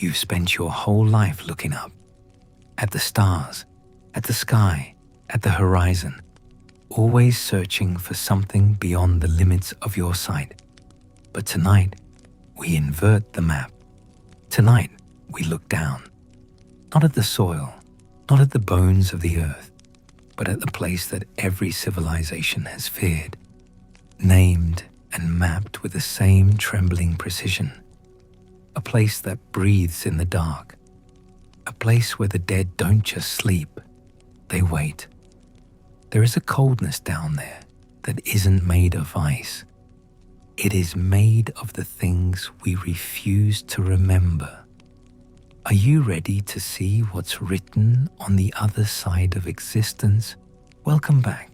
You've spent your whole life looking up, at the stars, at the sky, at the horizon, always searching for something beyond the limits of your sight. But tonight, we invert the map. Tonight, we look down, not at the soil, not at the bones of the earth, but at the place that every civilization has feared, named and mapped with the same trembling precision. A place that breathes in the dark, a place where the dead don't just sleep, they wait. There is a coldness down there that isn't made of ice. It is made of the things we refuse to remember. Are you ready to see what's written on the other side of existence? Welcome back.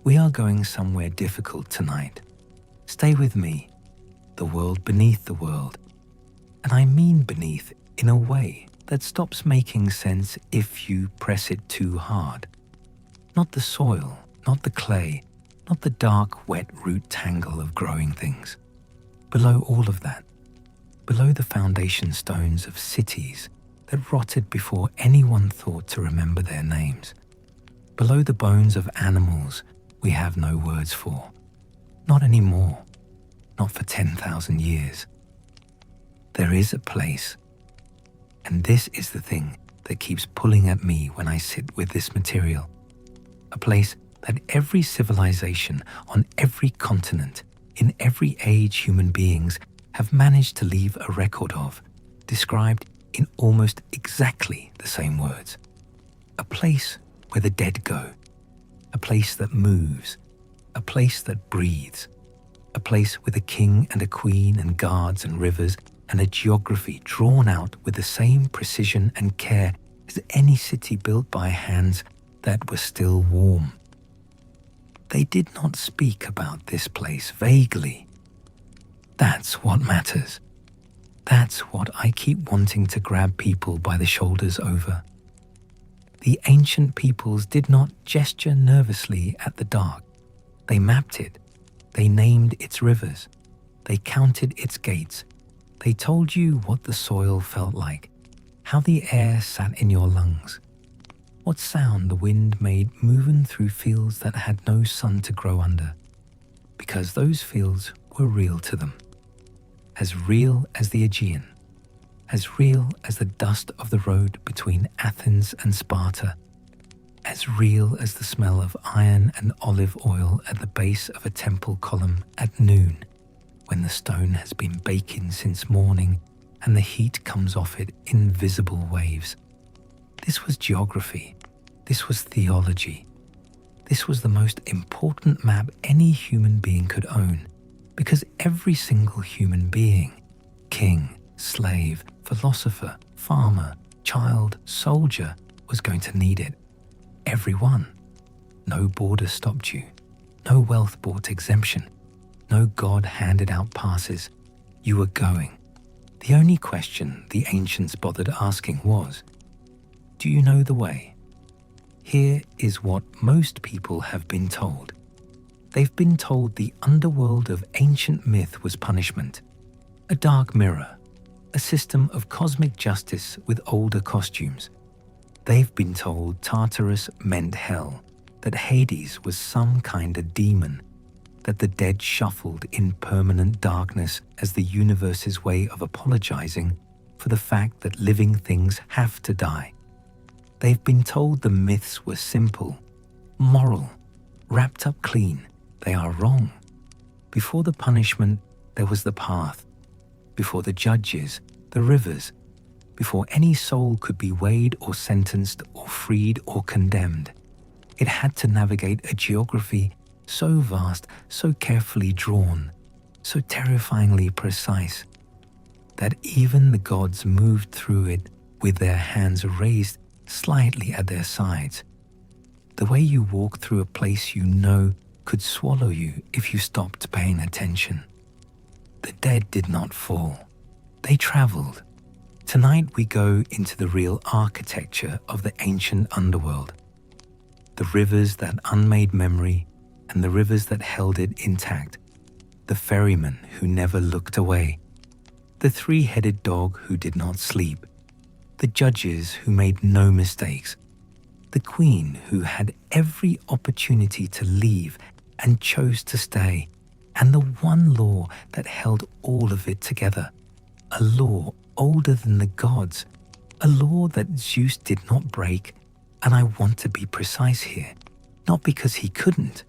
We are going somewhere difficult tonight. Stay with me. The world beneath the world. And I mean beneath in a way that stops making sense if you press it too hard. Not the soil, not the clay, not the dark, wet root tangle of growing things. Below all of that, below the foundation stones of cities that rotted before anyone thought to remember their names. Below the bones of animals we have no words for. Not anymore. Not for 10,000 years. There is a place, and this is the thing that keeps pulling at me when I sit with this material. A place that every civilization on every continent, in every age human beings have managed to leave a record of, described in almost exactly the same words. A place where the dead go, a place that moves, a place that breathes, a place with a king and a queen and guards and rivers and a geography drawn out with the same precision and care as any city built by hands that were still warm. They did not speak about this place vaguely. That's what matters. That's what I keep wanting to grab people by the shoulders over. The ancient peoples did not gesture nervously at the dark. They mapped it. They named its rivers. They counted its gates. They told you what the soil felt like, how the air sat in your lungs, what sound the wind made moving through fields that had no sun to grow under, because those fields were real to them, as real as the Aegean, as real as the dust of the road between Athens and Sparta, as real as the smell of iron and olive oil at the base of a temple column at noon, when the stone has been baking since morning and the heat comes off it in visible waves. This was geography. This was theology. This was the most important map any human being could own, because every single human being, king, slave, philosopher, farmer, child, soldier, was going to need it. Everyone. No border stopped you. No wealth bought exemption. No God handed out passes. You were going. The only question the ancients bothered asking was, do you know the way? Here is what most people have been told. They've been told the underworld of ancient myth was punishment, a dark mirror, a system of cosmic justice with older costumes. They've been told Tartarus meant hell, that Hades was some kind of demon, that the dead shuffled in permanent darkness as the universe's way of apologizing for the fact that living things have to die. They've been told the myths were simple, moral, wrapped up clean. They are wrong. Before the punishment, there was the path. Before the judges, the rivers. Before any soul could be weighed or sentenced or freed or condemned, it had to navigate a geography so vast, so carefully drawn, so terrifyingly precise, that even the gods moved through it with their hands raised slightly at their sides, the way you walk through a place you know could swallow you if you stopped paying attention. The dead did not fall. They traveled. Tonight we go into the real architecture of the ancient underworld. The rivers that unmade memory and the rivers that held it intact. The ferryman who never looked away. the three-headed dog who did not sleep, the judges who made no mistakes, the queen who had every opportunity to leave and chose to stay, and the one law that held all of it together, a law older than the gods, a law that Zeus did not break. And I want to be precise here, not because he couldn't,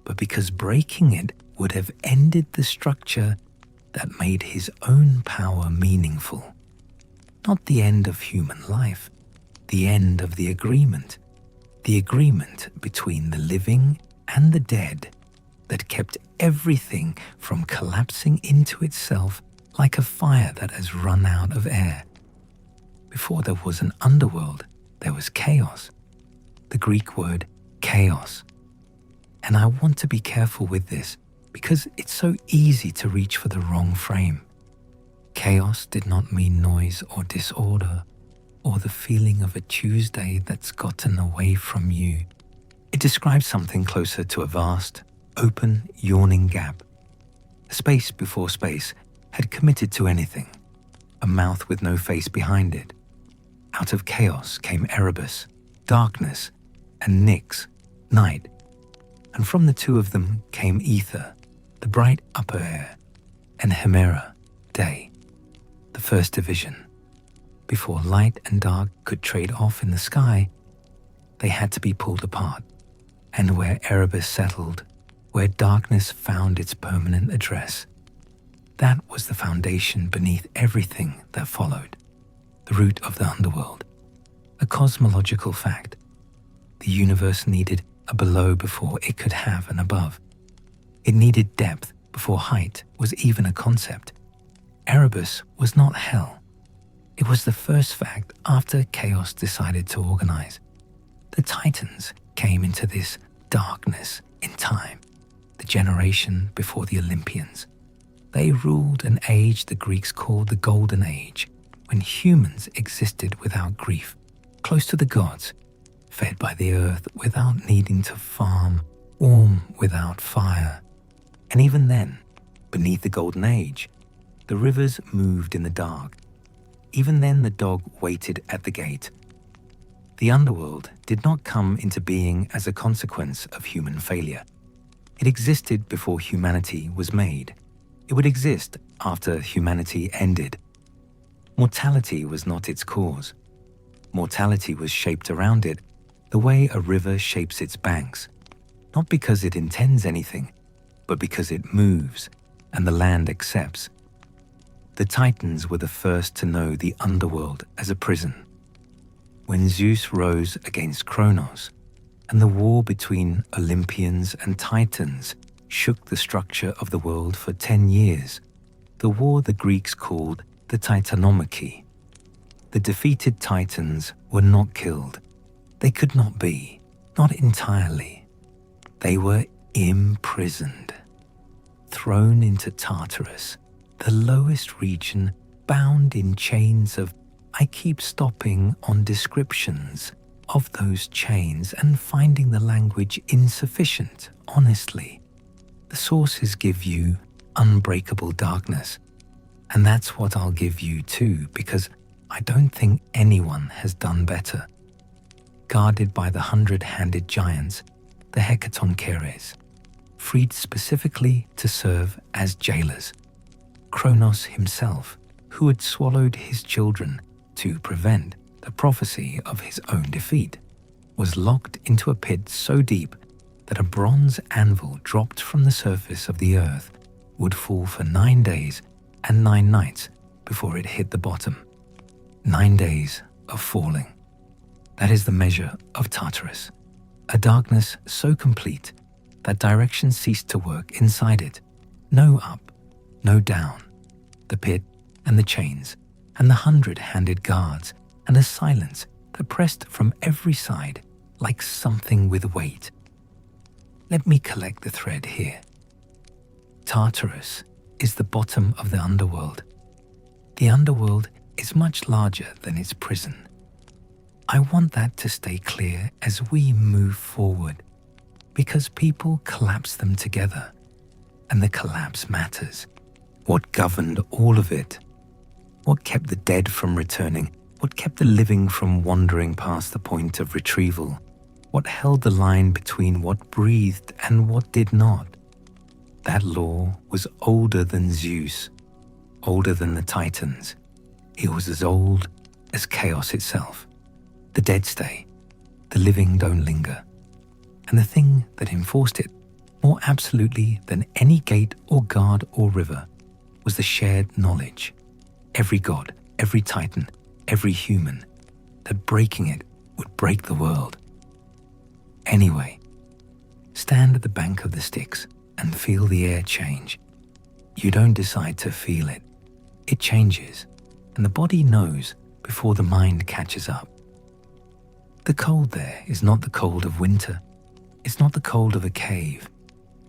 but because breaking it would have ended the structure that made his own power meaningful. Not the end of human life, the end of the agreement between the living and the dead that kept everything from collapsing into itself like a fire that has run out of air. Before there was an underworld, there was chaos. The Greek word chaos. And I want to be careful with this because it's so easy to reach for the wrong frame. Chaos did not mean noise or disorder or the feeling of a Tuesday that's gotten away from you. It describes something closer to a vast, open, yawning gap. A space before space had committed to anything, a mouth with no face behind it. Out of chaos came Erebus, darkness, and Nyx, night. And from the two of them came ether, the bright upper air, and Hemera, day, the first division. Before light and dark could trade off in the sky, they had to be pulled apart. And where Erebus settled, where darkness found its permanent address, that was the foundation beneath everything that followed, the root of the underworld, a cosmological fact. The universe needed a below before it could have an above. It needed depth before height was even a concept. Erebus was not hell. It was the first fact after chaos decided to organize. The Titans came into this darkness in time, the generation before the Olympians. They ruled an age the Greeks called the Golden Age, when humans existed without grief, close to the gods, fed by the earth without needing to farm, warm without fire. And even then, beneath the Golden Age, the rivers moved in the dark. Even then the dog waited at the gate. The underworld did not come into being as a consequence of human failure. It existed before humanity was made. It would exist after humanity ended. Mortality was not its cause. Mortality was shaped around it the way a river shapes its banks, not because it intends anything, but because it moves and the land accepts. The Titans were the first to know the underworld as a prison. When Zeus rose against Kronos, and the war between Olympians and Titans shook the structure of the world for 10 years, the war the Greeks called the Titanomachy. The defeated Titans were not killed. They could not be, not entirely. They were imprisoned, thrown into Tartarus, the lowest region, bound in chains of, I keep stopping on descriptions of those chains and finding the language insufficient, honestly. The sources give you unbreakable darkness, and that's what I'll give you too, because I don't think anyone has done better. Guarded by the 100-handed giants, the Hecatoncheires, freed specifically to serve as jailers. Kronos himself, who had swallowed his children to prevent the prophecy of his own defeat, was locked into a pit so deep that a bronze anvil dropped from the surface of the earth would fall for 9 days and 9 nights before it hit the bottom. 9 days of falling. That is the measure of Tartarus, a darkness so complete that direction ceased to work inside it. No up, no down. The pit and the chains and the 100-handed guards and a silence that pressed from every side like something with weight. Let me collect the thread here. Tartarus is the bottom of the underworld. The underworld is much larger than its prison. I want that to stay clear as we move forward, because people collapse them together, and the collapse matters. What governed all of it What kept the dead from returning? What kept the living from wandering past the point of retrieval? What held the line between what breathed and what did not? That law was older than Zeus, older than the Titans. It was as old as chaos itself. The dead stay, the living don't linger. And the thing that enforced it, more absolutely than any gate or guard or river, was the shared knowledge. Every god, every titan, every human, that breaking it would break the world. Anyway, stand at the bank of the Styx and feel the air change. You don't decide to feel it. It changes, and the body knows before the mind catches up. The cold there is not the cold of winter. It's not the cold of a cave.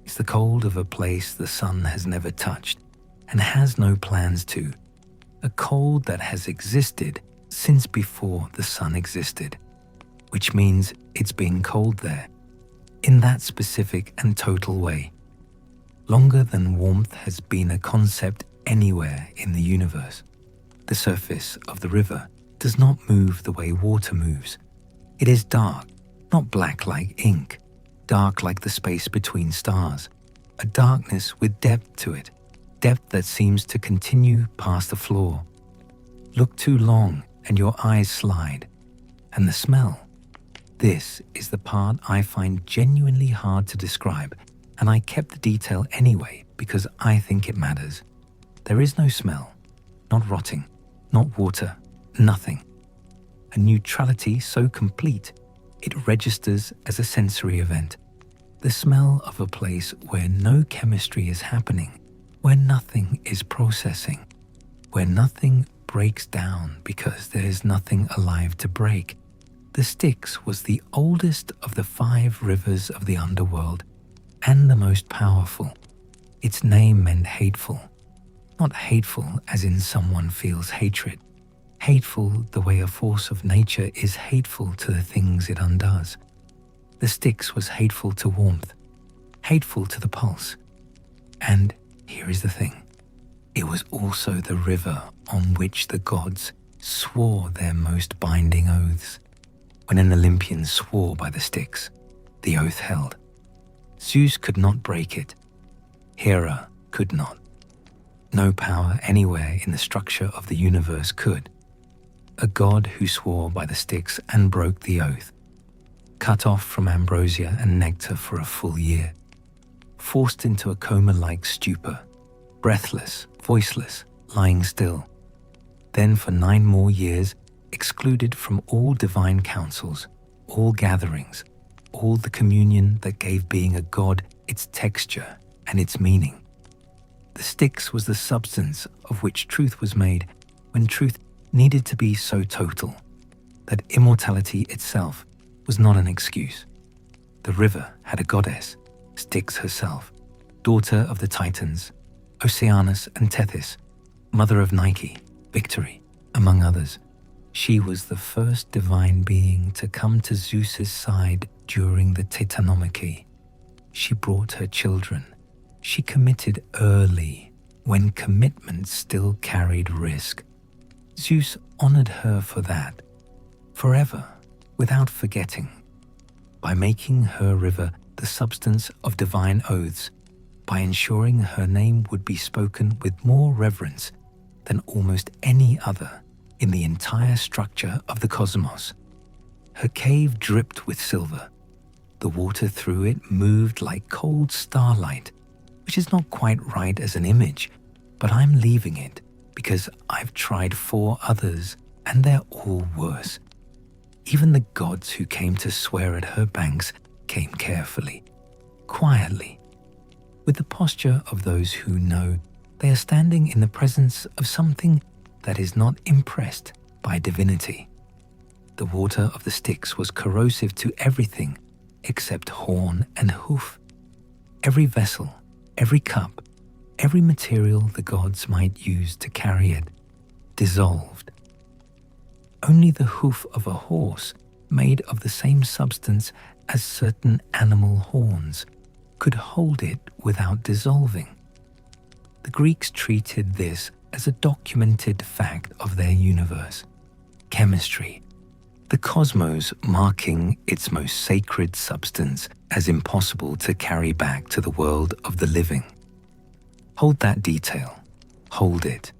It's the cold of a place the sun has never touched and has no plans to. A cold that has existed since before the sun existed, which means it's been cold there, in that specific and total way. Longer than warmth has been a concept anywhere in the universe. The surface of the river does not move the way water moves. It is dark, not black like ink, dark like the space between stars, a darkness with depth to it, depth that seems to continue past the floor. Look too long and your eyes slide. And the smell. This is the part I find genuinely hard to describe, and I kept the detail anyway because I think it matters. There is no smell, not rotting, not water, nothing. A neutrality so complete, it registers as a sensory event. The smell of a place where no chemistry is happening, where nothing is processing, where nothing breaks down because there is nothing alive to break. The Styx was the oldest of the 5 rivers of the underworld and the most powerful. Its name meant hateful. Not hateful as in someone feels hatred. Hateful the way a force of nature is hateful to the things it undoes. The Styx was hateful to warmth, hateful to the pulse. And here is the thing. It was also the river on which the gods swore their most binding oaths. When an Olympian swore by the Styx, the oath held. Zeus could not break it. Hera could not. No power anywhere in the structure of the universe could. A god who swore by the Styx and broke the oath, cut off from ambrosia and nectar for a full year, forced into a coma-like stupor, breathless, voiceless, lying still. Then for 9 more years, excluded from all divine councils, all gatherings, all the communion that gave being a god its texture and its meaning. The Styx was the substance of which truth was made when truth needed to be so total that immortality itself was not an excuse. The river had a goddess, Styx herself, daughter of the Titans, Oceanus and Tethys, mother of Nike, Victory, among others. She was the first divine being to come to Zeus's side during the Titanomachy. She brought her children. She committed early, when commitment still carried risk. Zeus honored her for that, forever, without forgetting, by making her river the substance of divine oaths, by ensuring her name would be spoken with more reverence than almost any other in the entire structure of the cosmos. Her cave dripped with silver. The water through it moved like cold starlight, which is not quite right as an image, but I'm leaving it because I've tried 4 others and they're all worse. Even the gods who came to swear at her banks came carefully, quietly, with the posture of those who know they are standing in the presence of something that is not impressed by divinity. The water of the Styx was corrosive to everything except horn and hoof. Every vessel, every cup, every material the gods might use to carry it, dissolved. Only the hoof of a horse, made of the same substance as certain animal horns, could hold it without dissolving. The Greeks treated this as a documented fact of their universe, chemistry, the cosmos marking its most sacred substance as impossible to carry back to the world of the living. Hold that detail. Hold it.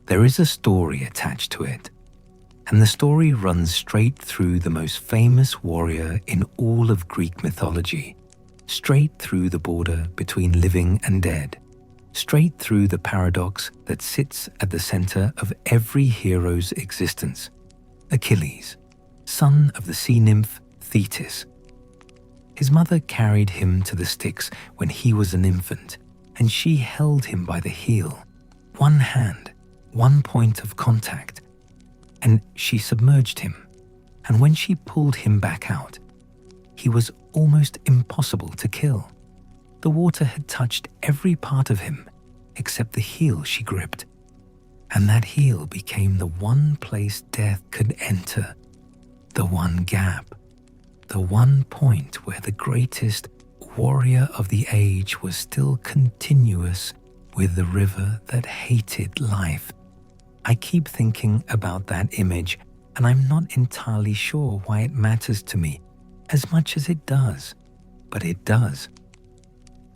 There is a story attached to it, and the story runs straight through the most famous warrior in all of Greek mythology, straight through the border between living and dead, straight through the paradox that sits at the center of every hero's existence. Achilles, son of the sea nymph Thetis. His mother carried him to the Styx when he was an infant, and she held him by the heel, one hand, one point of contact, and she submerged him. And when she pulled him back out, he was almost impossible to kill. The water had touched every part of him except the heel she gripped, and that heel became the one place death could enter, the one gap, the one point where the greatest warrior of the age was still continuous with the river that hated life. I keep thinking about that image, and I'm not entirely sure why it matters to me as much as it does, but it does.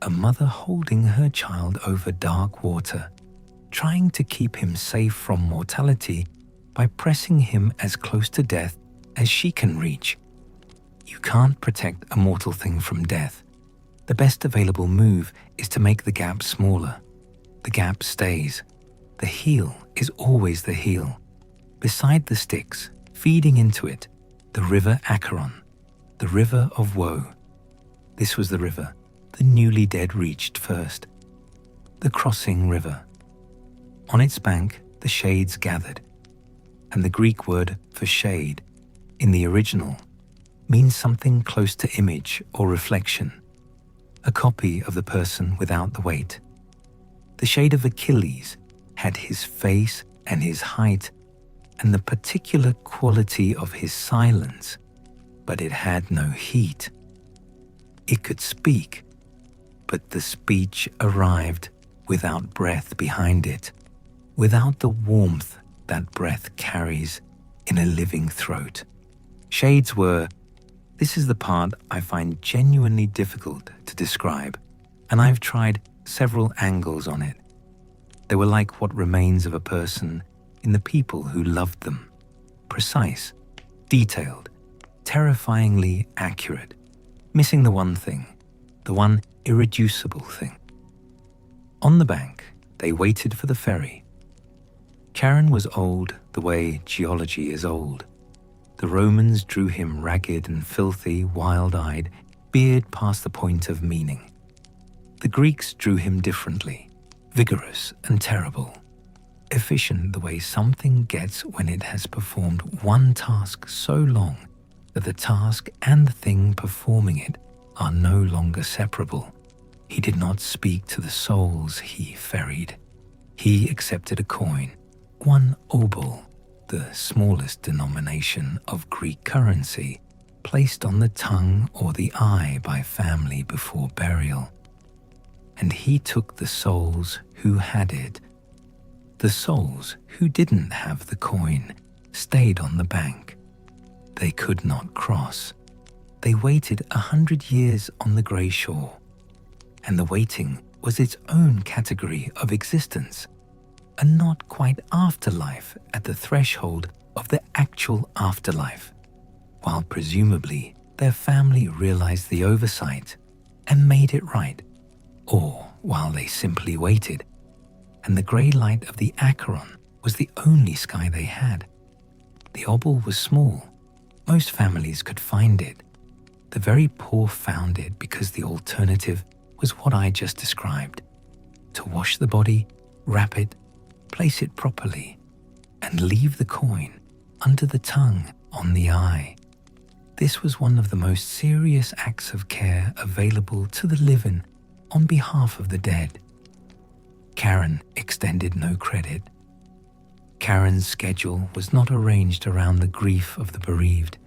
A mother holding her child over dark water, trying to keep him safe from mortality by pressing him as close to death as she can reach. You can't protect a mortal thing from death. The best available move is to make the gap smaller. The gap stays. The heel is always the heel. Beside the Styx, feeding into it, the river Acheron, the river of woe. This was the river the newly dead reached first. The crossing river. On its bank, the shades gathered, and the Greek word for shade, in the original, means something close to image or reflection, a copy of the person without the weight. The shade of Achilles had his face and his height and the particular quality of his silence, but it had no heat. It could speak, but the speech arrived without breath behind it, without the warmth that breath carries in a living throat. Shades were, this is the part I find genuinely difficult to describe, and I've tried several angles on it. They were like what remains of a person in the people who loved them. Precise, detailed, terrifyingly accurate, missing the one thing, the one irreducible thing. On the bank, they waited for the ferry. Charon was old the way geology is old. The Romans drew him ragged and filthy, wild-eyed, beard past the point of meaning. The Greeks drew him differently, vigorous and terrible, efficient the way something gets when it has performed one task so long that the task and the thing performing it are no longer separable. He did not speak to the souls he ferried. He accepted a coin, one obol, the smallest denomination of Greek currency, placed on the tongue or the eye by family before burial. And he took the souls who had it. The souls who didn't have the coin stayed on the bank. They could not cross. They waited 100 years on the grey shore, and the waiting was its own category of existence, a not quite afterlife at the threshold of the actual afterlife, while presumably their family realized the oversight and made it right, or while they simply waited, and the grey light of the Acheron was the only sky they had. The obol was small. Most families could find it. The very poor found it because the alternative was what I just described: to wash the body, wrap it, place it properly, and leave the coin under the tongue on the eye. This was one of the most serious acts of care available to the living on behalf of the dead. Charon extended no credit. Charon's schedule was not arranged around the grief of the bereaved.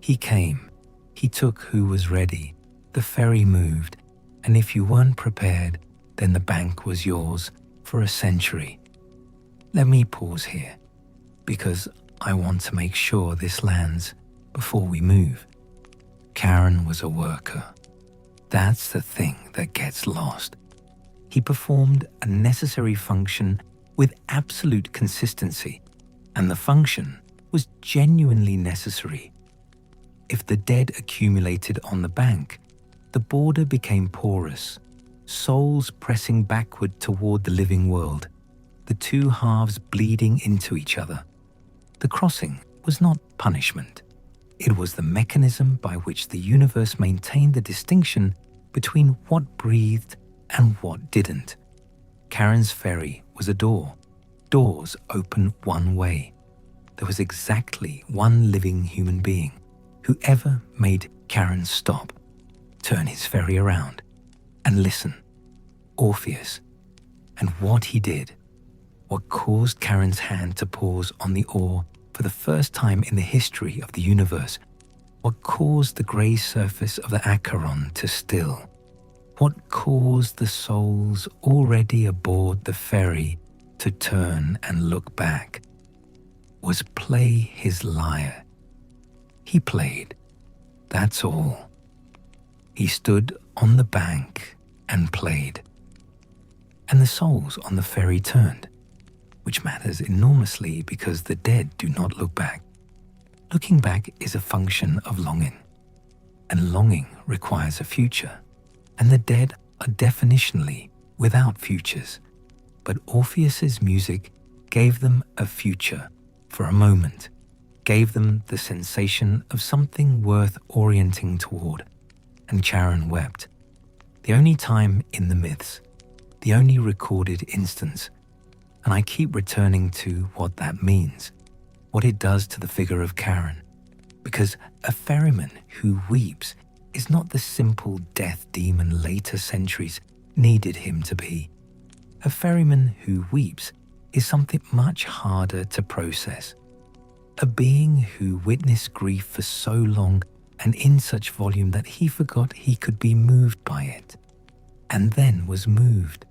He came, he took who was ready, the ferry moved, and if you weren't prepared, then the bank was yours for a century. Let me pause here, because I want to make sure this lands before we move. Charon was a worker. That's the thing that gets lost. He performed a necessary function with absolute consistency, and the function was genuinely necessary. If the dead accumulated on the bank, the border became porous, souls pressing backward toward the living world, the two halves bleeding into each other. The crossing was not punishment. It was the mechanism by which the universe maintained the distinction between what breathed and what didn't. Charon's ferry was a door. Doors open one way. There was exactly one living human being who ever made Charon stop, turn his ferry around, and listen. Orpheus. And what he did, what caused Charon's hand to pause on the oar for the first time in the history of the universe, what caused the grey surface of the Acheron to still, what caused the souls already aboard the ferry to turn and look back, was play his lyre. He played, that's all. He stood on the bank and played. And the souls on the ferry turned, which matters enormously because the dead do not look back. Looking back is a function of longing, and longing requires a future, and the dead are definitionally without futures. But Orpheus's music gave them a future for a moment, gave them the sensation of something worth orienting toward, and Charon wept. The only time in the myths, the only recorded instance, and I keep returning to what that means, what it does to the figure of Charon, because a ferryman who weeps is not the simple death demon later centuries needed him to be. A ferryman who weeps is something much harder to process. A being who witnessed grief for so long and in such volume that he forgot he could be moved by it, and then was moved.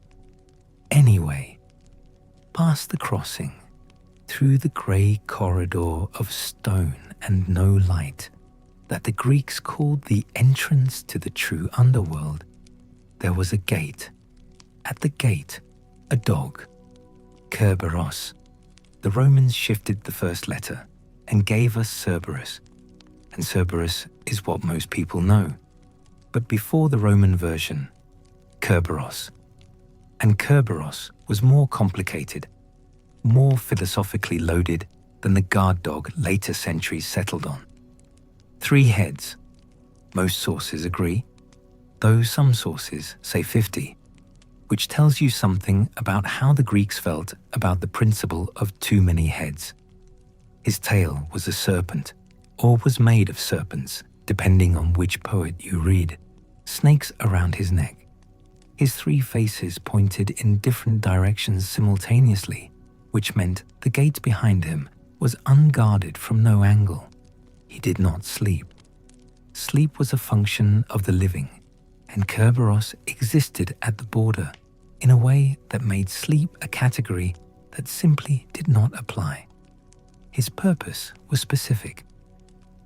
Anyway, past the crossing, through the grey corridor of stone and no light that the Greeks called the entrance to the true underworld, there was a gate. At the gate, a dog, Cerberus. The Romans shifted the first letter and gave us Cerberus, and Cerberus is what most people know. But before the Roman version, Cerberus. And Cerberus was more complicated, more philosophically loaded than the guard dog later centuries settled on. 3 heads. Most sources agree, though some sources say 50, which tells you something about how the Greeks felt about the principle of too many heads. His tail was a serpent, or was made of serpents, depending on which poet you read, snakes around his neck. His 3 faces pointed in different directions simultaneously, which meant the gate behind him was unguarded from no angle. He did not sleep. Sleep was a function of the living, and Cerberus existed at the border in a way that made sleep a category that simply did not apply. His purpose was specific,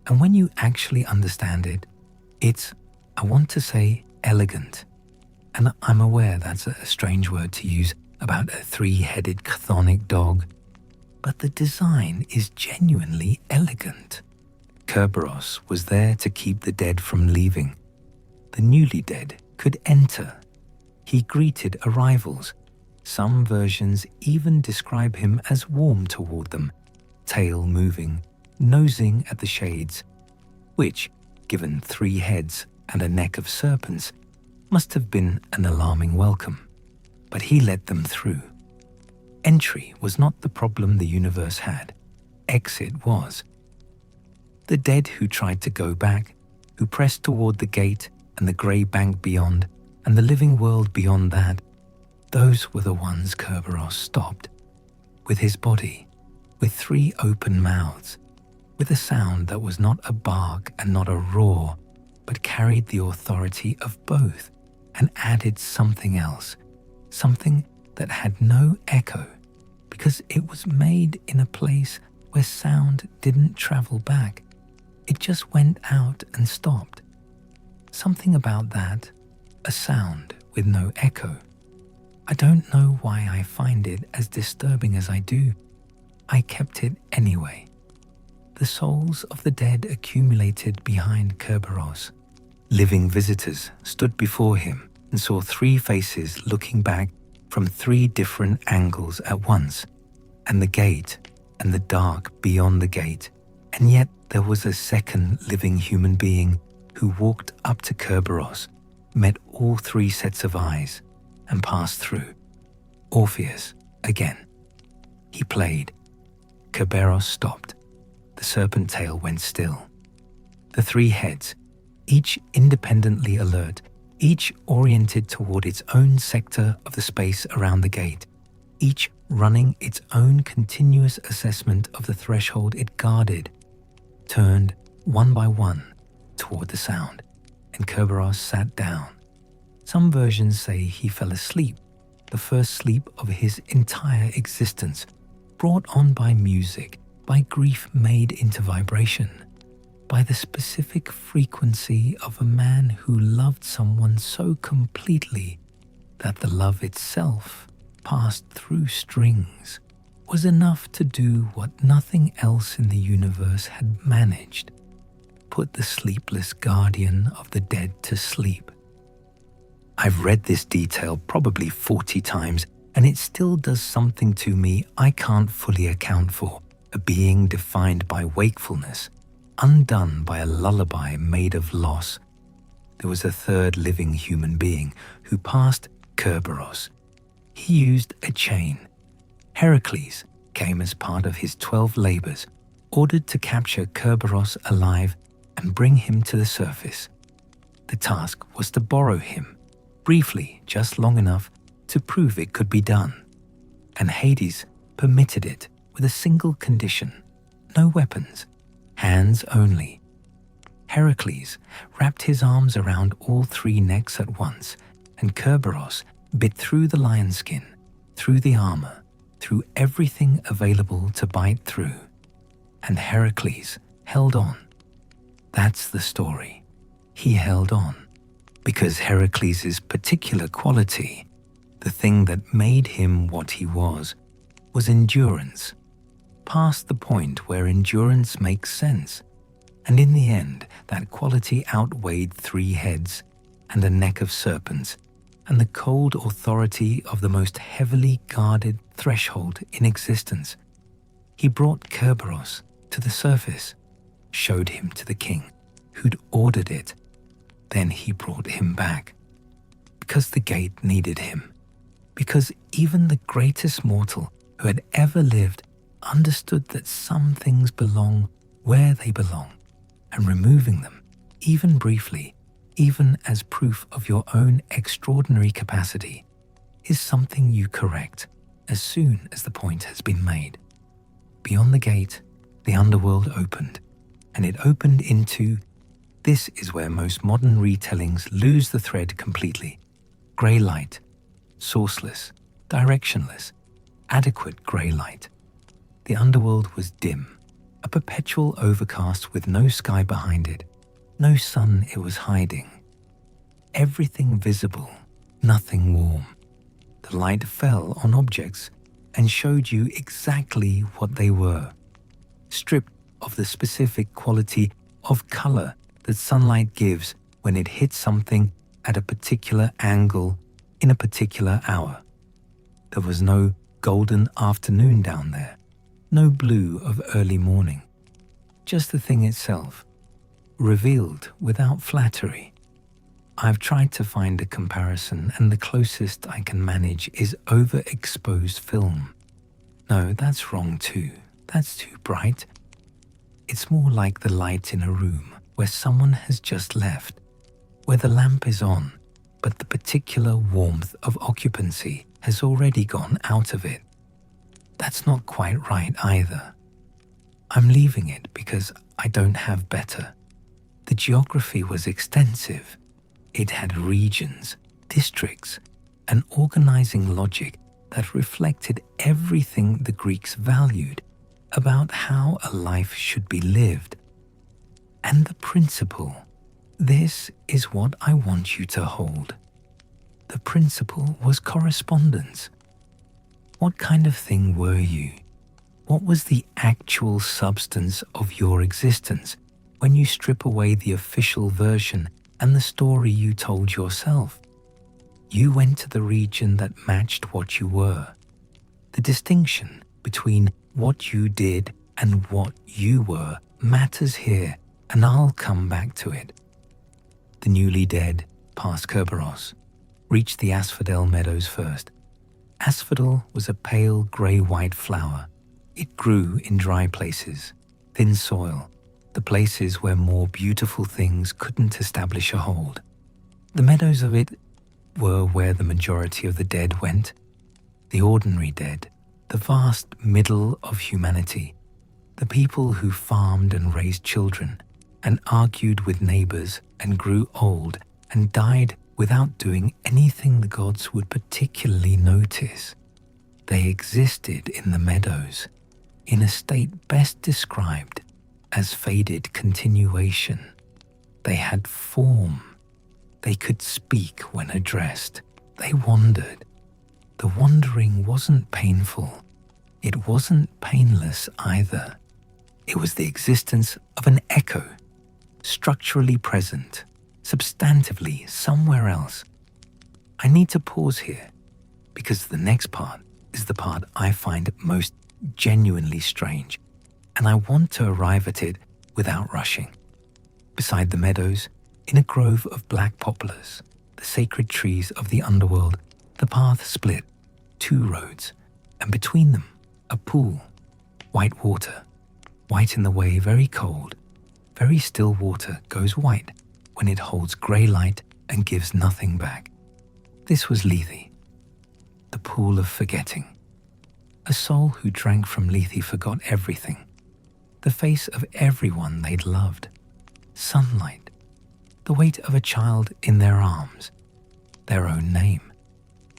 and when you actually understand it, it's, I want to say, elegant. And I'm aware that's a strange word to use about a 3-headed chthonic dog, but the design is genuinely elegant. Cerberus was there to keep the dead from leaving. The newly dead could enter. He greeted arrivals. Some versions even describe him as warm toward them, tail moving, nosing at the shades, which, given 3 heads and a neck of serpents, must have been an alarming welcome. But he let them through. Entry was not the problem the universe had. Exit was. The dead who tried to go back, who pressed toward the gate and the grey bank beyond, and the living world beyond that, those were the ones Cerberus stopped. With his body, with 3 open mouths, with a sound that was not a bark and not a roar, but carried the authority of both and added something else, something that had no echo because it was made in a place where sound didn't travel back. It just went out and stopped. Something about that, a sound with no echo. I don't know why I find it as disturbing as I do. I kept it anyway. The souls of the dead accumulated behind Cerberus. Living visitors stood before him and saw 3 faces looking back from 3 different angles at once, and the gate and the dark beyond the gate, and yet there was a second living human being who walked up to Cerberus, met all 3 sets of eyes, and passed through. Orpheus again. He played. Cerberus stopped. The serpent tail went still. The 3 heads, each independently alert, each oriented toward its own sector of the space around the gate, each running its own continuous assessment of the threshold it guarded, turned one by one toward the sound, and Cerberus sat down. Some versions say he fell asleep, the first sleep of his entire existence, brought on by music, by grief made into vibration, by the specific frequency of a man who loved someone so completely that the love itself, passed through strings, was enough to do what nothing else in the universe had managed: put the sleepless guardian of the dead to sleep. I've read this detail probably 40 times, and it still does something to me I can't fully account for. A being defined by wakefulness, undone by a lullaby made of loss. There was a third living human being who passed Cerberus. He used a chain. Heracles came as part of his 12 labors, ordered to capture Cerberus alive and bring him to the surface. The task was to borrow him, briefly, just long enough to prove it could be done. And Hades permitted it with a single condition: no weapons, hands only. Heracles wrapped his arms around all 3 necks at once, and Cerberus bit through the lion skin, through the armor, through everything available to bite through. And Heracles held on. That's the story. He held on because Heracles' particular quality, the thing that made him what he was endurance, past the point where endurance makes sense. And in the end, that quality outweighed 3 heads and a neck of serpents and the cold authority of the most heavily guarded threshold in existence. He brought Cerberus to the surface, showed him to the king, who'd ordered it. Then he brought him back, because the gate needed him, because even the greatest mortal who had ever lived understood that some things belong where they belong, and removing them, even briefly, even as proof of your own extraordinary capacity, is something you correct as soon as the point has been made. Beyond the gate, the underworld opened, and it opened into, this is where most modern retellings lose the thread completely, grey light, sourceless, directionless, adequate grey light. The underworld was dim, a perpetual overcast with no sky behind it, no sun it was hiding. Everything visible, nothing warm. The light fell on objects and showed you exactly what they were, stripped of the specific quality of color that sunlight gives when it hits something at a particular angle in a particular hour. There was no golden afternoon down there, no blue of early morning, just the thing itself, revealed without flattery. I've tried to find a comparison, and the closest I can manage is overexposed film. No, that's wrong too. That's too bright. It's more like the light in a room where someone has just left, where the lamp is on, but the particular warmth of occupancy has already gone out of it. That's not quite right either. I'm leaving it because I don't have better. The geography was extensive. It had regions, districts, an organizing logic that reflected everything the Greeks valued about how a life should be lived. And the principle, this is what I want you to hold. The principle was correspondence. What kind of thing were you? What was the actual substance of your existence when you strip away the official version and the story you told yourself? You went to the region that matched what you were. The distinction between what you did and what you were matters here, and I'll come back to it. The newly dead, past Cerberus, reached the Asphodel meadows first. Asphodel was a pale grey-white flower. It grew in dry places, thin soil, the places where more beautiful things couldn't establish a hold. The meadows of it were where the majority of the dead went, the ordinary dead, the vast middle of humanity, the people who farmed and raised children and argued with neighbors and grew old and died without doing anything the gods would particularly notice. They existed in the meadows in a state best described as faded continuation. They had form. They could speak when addressed. They wandered. The wandering wasn't painful. It wasn't painless either. It was the existence of an echo, structurally present, substantively somewhere else. I need to pause here because the next part is the part I find most genuinely strange, and I want to arrive at it without rushing. Beside the meadows, in a grove of black poplars, the sacred trees of the underworld, the path split, 2 roads, and between them, a pool, white water, white in the way, very cold. Very still water goes white when it holds grey light and gives nothing back. This was Lethe, the pool of forgetting. A soul who drank from Lethe forgot everything. The face of everyone they'd loved. Sunlight. The weight of a child in their arms. Their own name.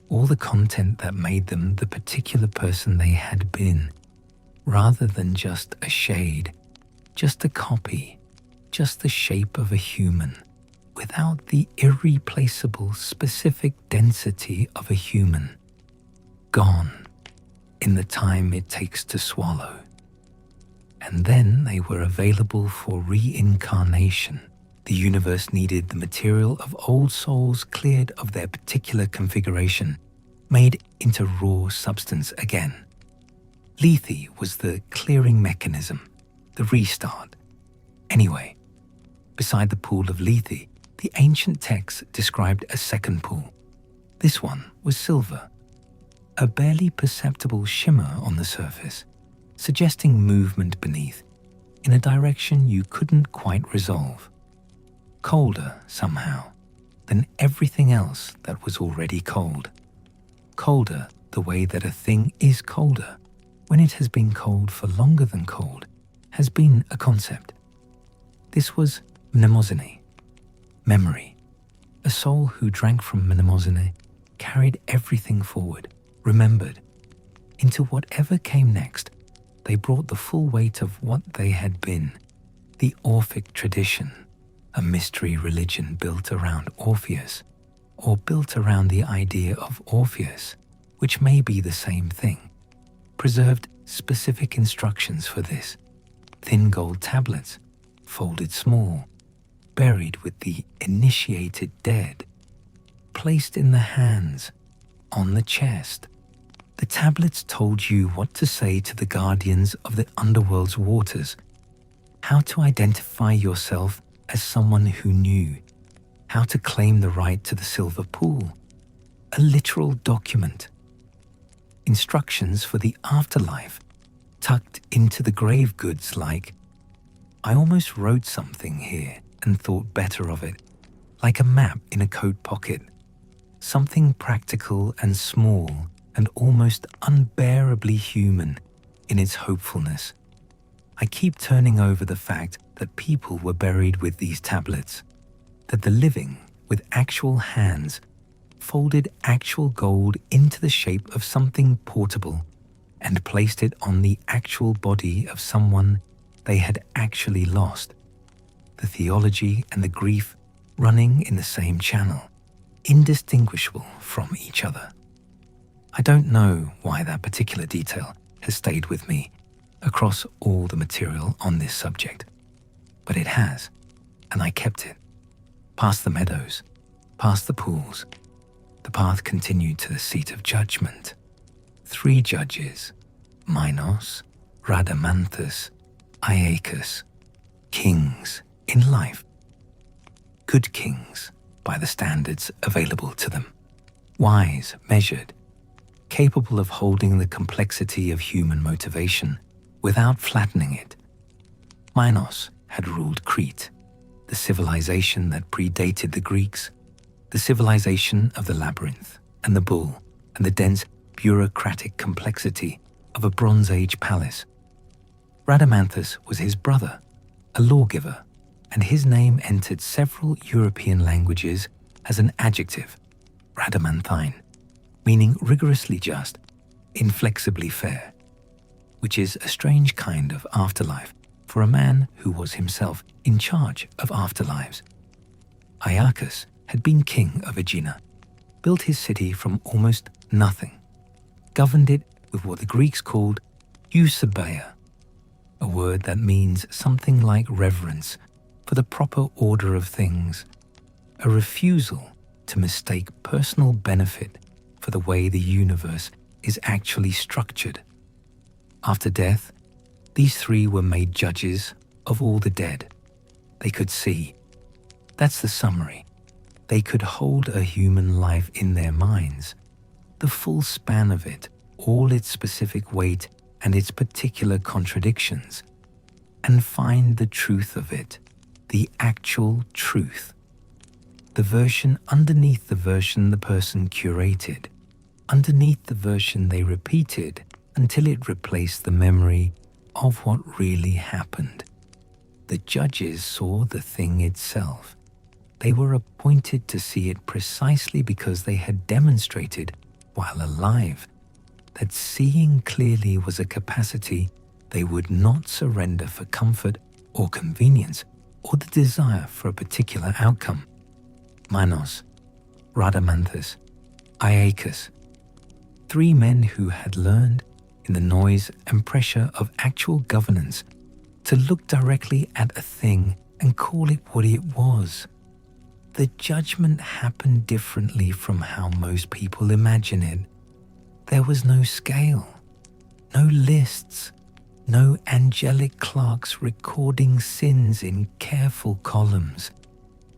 All the content that made them the particular person they had been, rather than just a shade, just a copy, just the shape of a human, without the irreplaceable specific density of a human. Gone in the time it takes to swallow. And then they were available for reincarnation. The universe needed the material of old souls cleared of their particular configuration, made into raw substance again. Lethe was the clearing mechanism, the restart. Anyway, beside the pool of Lethe, the ancient texts described a second pool. This one was silver, a barely perceptible shimmer on the surface, suggesting movement beneath, in a direction you couldn't quite resolve. Colder, somehow, than everything else that was already cold. Colder the way that a thing is colder when it has been cold for longer than cold has been a concept. This was mnemosyne, memory. A soul who drank from mnemosyne carried everything forward, remembered. Into whatever came next, they brought the full weight of what they had been. The Orphic tradition, a mystery religion built around Orpheus, or built around the idea of Orpheus, which may be the same thing, preserved specific instructions for this. Thin gold tablets, folded small, buried with the initiated dead, placed in the hands, on the chest. The tablets told you what to say to the guardians of the underworld's waters, how to identify yourself as someone who knew, how to claim the right to the silver pool, a literal document. Instructions for the afterlife, tucked into the grave goods like, I almost wrote something here and thought better of it, like a map in a coat pocket, something practical and small and almost unbearably human in its hopefulness. I keep turning over the fact that people were buried with these tablets, that the living with actual hands folded actual gold into the shape of something portable and placed it on the actual body of someone they had actually lost. The theology and the grief running in the same channel, indistinguishable from each other. I don't know why that particular detail has stayed with me across all the material on this subject, but it has, and I kept it. Past the meadows, past the pools, the path continued to the seat of judgment. 3 judges, Minos, Rhadamanthus, Aeacus, kings in life. Good kings by the standards available to them, wise, measured, capable of holding the complexity of human motivation without flattening it. Minos had ruled Crete, the civilization that predated the Greeks, the civilization of the labyrinth and the bull and the dense bureaucratic complexity of a Bronze Age palace. Rhadamanthus was his brother, a lawgiver, and his name entered several European languages as an adjective, Rhadamanthine, meaning rigorously just, inflexibly fair, which is a strange kind of afterlife for a man who was himself in charge of afterlives. Aeacus had been king of Aegina, built his city from almost nothing, governed it with what the Greeks called eusebeia, a word that means something like reverence for the proper order of things, a refusal to mistake personal benefit for the way the universe is actually structured. After death, these 3 were made judges of all the dead. They could see. That's the summary. They could hold a human life in their minds, the full span of it, all its specific weight and its particular contradictions, and find the truth of it, the actual truth. The version underneath the version the person curated, underneath the version they repeated until it replaced the memory of what really happened. The judges saw the thing itself. They were appointed to see it precisely because they had demonstrated, while alive, that seeing clearly was a capacity they would not surrender for comfort or convenience or the desire for a particular outcome. Minos, Rhadamanthus, Aeacus, 3 men who had learned, in the noise and pressure of actual governance, to look directly at a thing and call it what it was. The judgment happened differently from how most people imagine it. There was no scale, no lists, no angelic clerks recording sins in careful columns.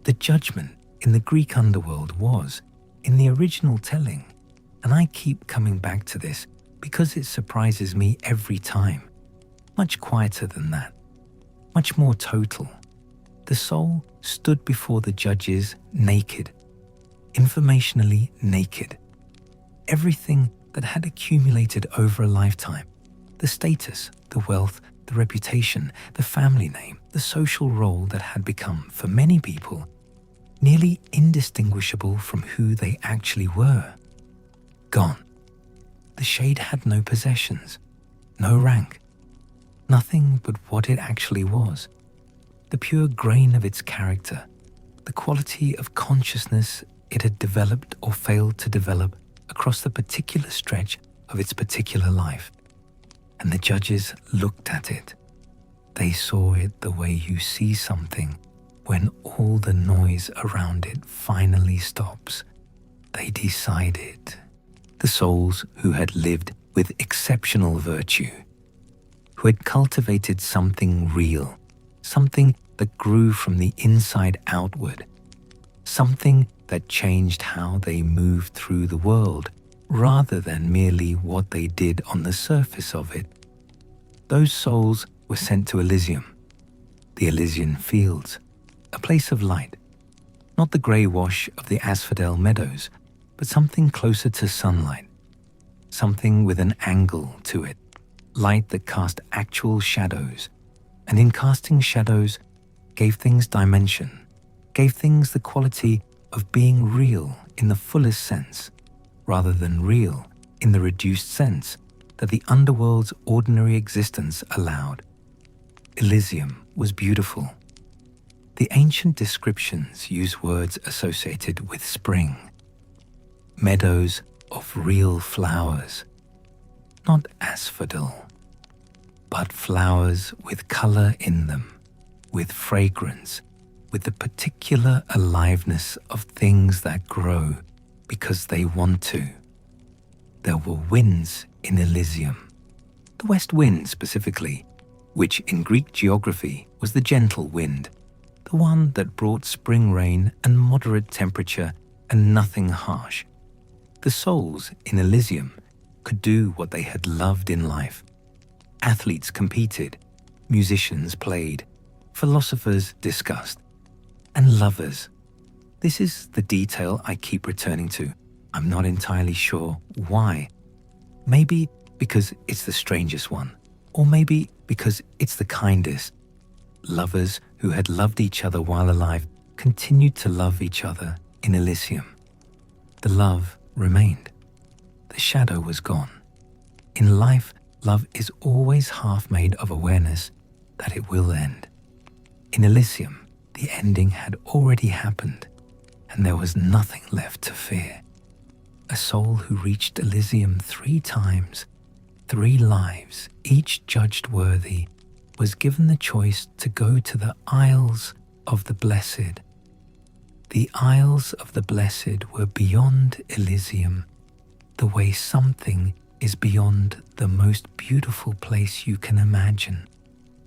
The judgment in the Greek underworld was, in the original telling, and I keep coming back to this because it surprises me every time, much quieter than that, much more total. The soul stood before the judges naked, informationally naked. Everything that had accumulated over a lifetime, the status, the wealth, the reputation, the family name, the social role that had become, for many people, nearly indistinguishable from who they actually were, gone. The shade had no possessions, no rank, nothing but what it actually was, the pure grain of its character, the quality of consciousness it had developed or failed to develop across the particular stretch of its particular life. And the judges looked at it. They saw it the way you see something when all the noise around it finally stops. They decided. The souls who had lived with exceptional virtue, who had cultivated something real, something that grew from the inside outward, something that changed how they moved through the world rather than merely what they did on the surface of it. Those souls were sent to Elysium, the Elysian fields, a place of light, not the grey wash of the Asphodel meadows, but something closer to sunlight, something with an angle to it, light that cast actual shadows, and in casting shadows gave things dimension, gave things the quality of being real in the fullest sense, rather than real in the reduced sense that the underworld's ordinary existence allowed. Elysium was beautiful. The ancient descriptions use words associated with spring. Meadows of real flowers, not asphodel, but flowers with color in them, with fragrance, with the particular aliveness of things that grow because they want to. There were winds in Elysium, the west wind specifically, which in Greek geography was the gentle wind, the one that brought spring rain and moderate temperature and nothing harsh. The souls in Elysium could do what they had loved in life. Athletes competed, musicians played, philosophers discussed, and lovers. This is the detail I keep returning to. I'm not entirely sure why. Maybe because it's the strangest one, or maybe because it's the kindest. Lovers who had loved each other while alive continued to love each other in Elysium. The love remained. The shadow was gone. In life, love is always half made of awareness that it will end. In Elysium, the ending had already happened, and there was nothing left to fear. A soul who reached Elysium 3 times, 3 lives, each judged worthy, was given the choice to go to the Isles of the Blessed. The Isles of the Blessed were beyond Elysium, the way something is beyond the most beautiful place you can imagine.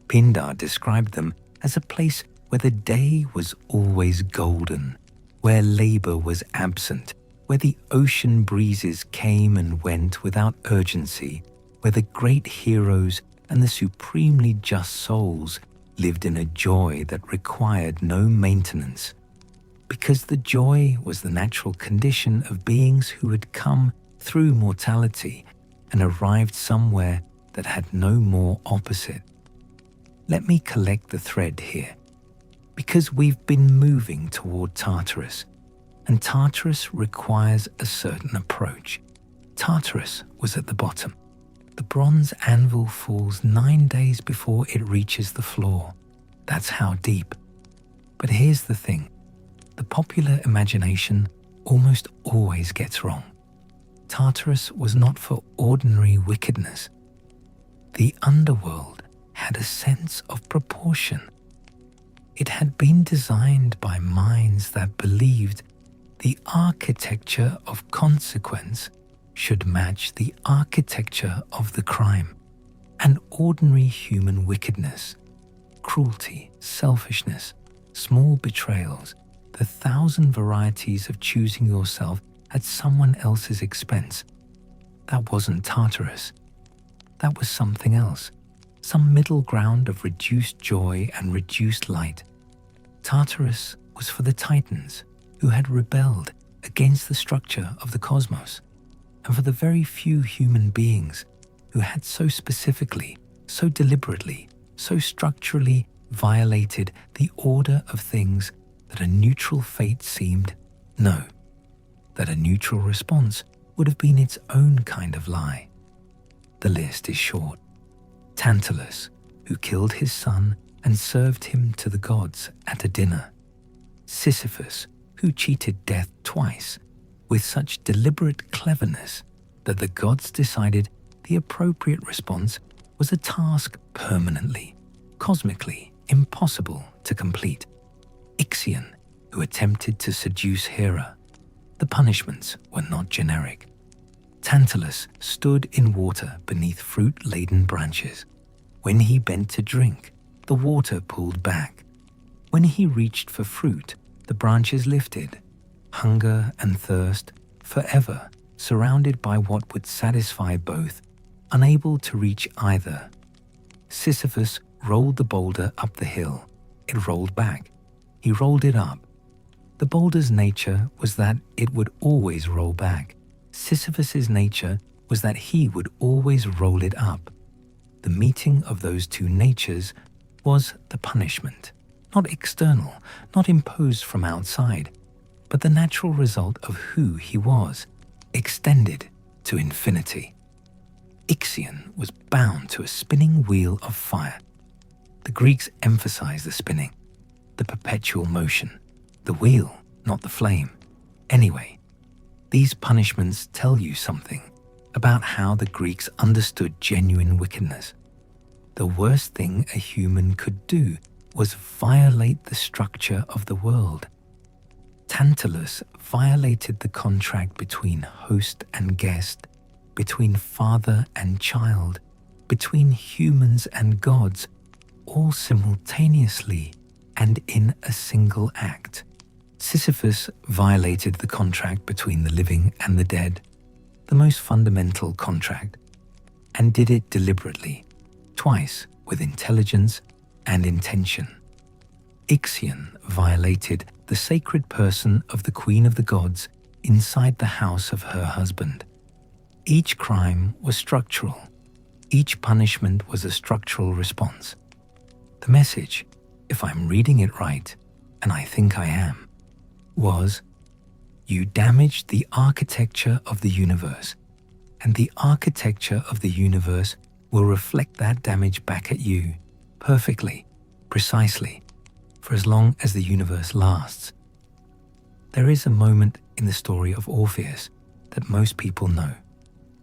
Pindar described them as a place where the day was always golden, where labor was absent, where the ocean breezes came and went without urgency, where the great heroes and the supremely just souls lived in a joy that required no maintenance, because the joy was the natural condition of beings who had come through mortality and arrived somewhere that had no more opposite. Let me collect the thread here, because we've been moving toward Tartarus, and Tartarus requires a certain approach. Tartarus was at the bottom. The bronze anvil falls 9 days before it reaches the floor. That's how deep. But here's the thing. The popular imagination almost always gets wrong. Tartarus was not for ordinary wickedness. The underworld had a sense of proportion. It had been designed by minds that believed the architecture of consequence should match the architecture of the crime, and ordinary human wickedness, cruelty, selfishness, small betrayals, the 1,000 varieties of choosing yourself at someone else's expense. That wasn't Tartarus. That was something else, some middle ground of reduced joy and reduced light. Tartarus was for the Titans who had rebelled against the structure of the cosmos, and for the very few human beings who had so specifically, so deliberately, so structurally violated the order of things that a neutral fate seemed no, that a neutral response would have been its own kind of lie. The list is short. Tantalus, who killed his son and served him to the gods at a dinner. Sisyphus, who cheated death twice with such deliberate cleverness that the gods decided the appropriate response was a task permanently, cosmically impossible to complete. Ixion, who attempted to seduce Hera. The punishments were not generic. Tantalus stood in water beneath fruit-laden branches. When he bent to drink, the water pulled back. When he reached for fruit, the branches lifted. Hunger and thirst, forever surrounded by what would satisfy both, unable to reach either. Sisyphus rolled the boulder up the hill. It rolled back. He rolled it up. The boulder's nature was that it would always roll back. Sisyphus's nature was that he would always roll it up. The meeting of those two natures was the punishment, not external, not imposed from outside, but the natural result of who he was, extended to infinity. Ixion was bound to a spinning wheel of fire. The Greeks emphasized the spinning, the perpetual motion, the wheel, not the flame. Anyway, these punishments tell you something about how the Greeks understood genuine wickedness. The worst thing a human could do was violate the structure of the world. Tantalus violated the contract between host and guest, between father and child, between humans and gods, all simultaneously and in a single act. Sisyphus violated the contract between the living and the dead, the most fundamental contract, and did it deliberately, twice with intelligence and intention. Ixion violated the sacred person of the Queen of the Gods inside the house of her husband. Each crime was structural. Each punishment was a structural response. The message, if I'm reading it right, and I think I am, was, you damaged the architecture of the universe, and the architecture of the universe will reflect that damage back at you, perfectly, precisely, for as long as the universe lasts. There is a moment in the story of Orpheus that most people know.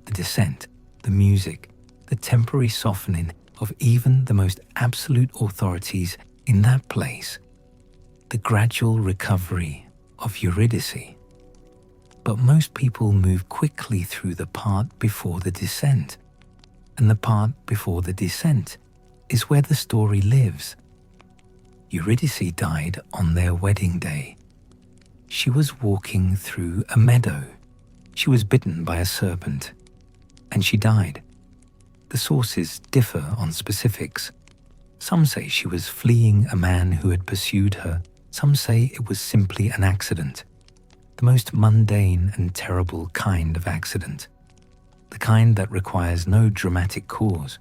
The descent, the music, the temporary softening of even the most absolute authorities in that place, the gradual recovery of Eurydice. But most people move quickly through the part before the descent, and the part before the descent is where the story lives. Eurydice died on their wedding day. She was walking through a meadow. She was bitten by a serpent, and she died. The sources differ on specifics. Some say she was fleeing a man who had pursued her. Some say it was simply an accident, the most mundane and terrible kind of accident, the kind that requires no dramatic cause,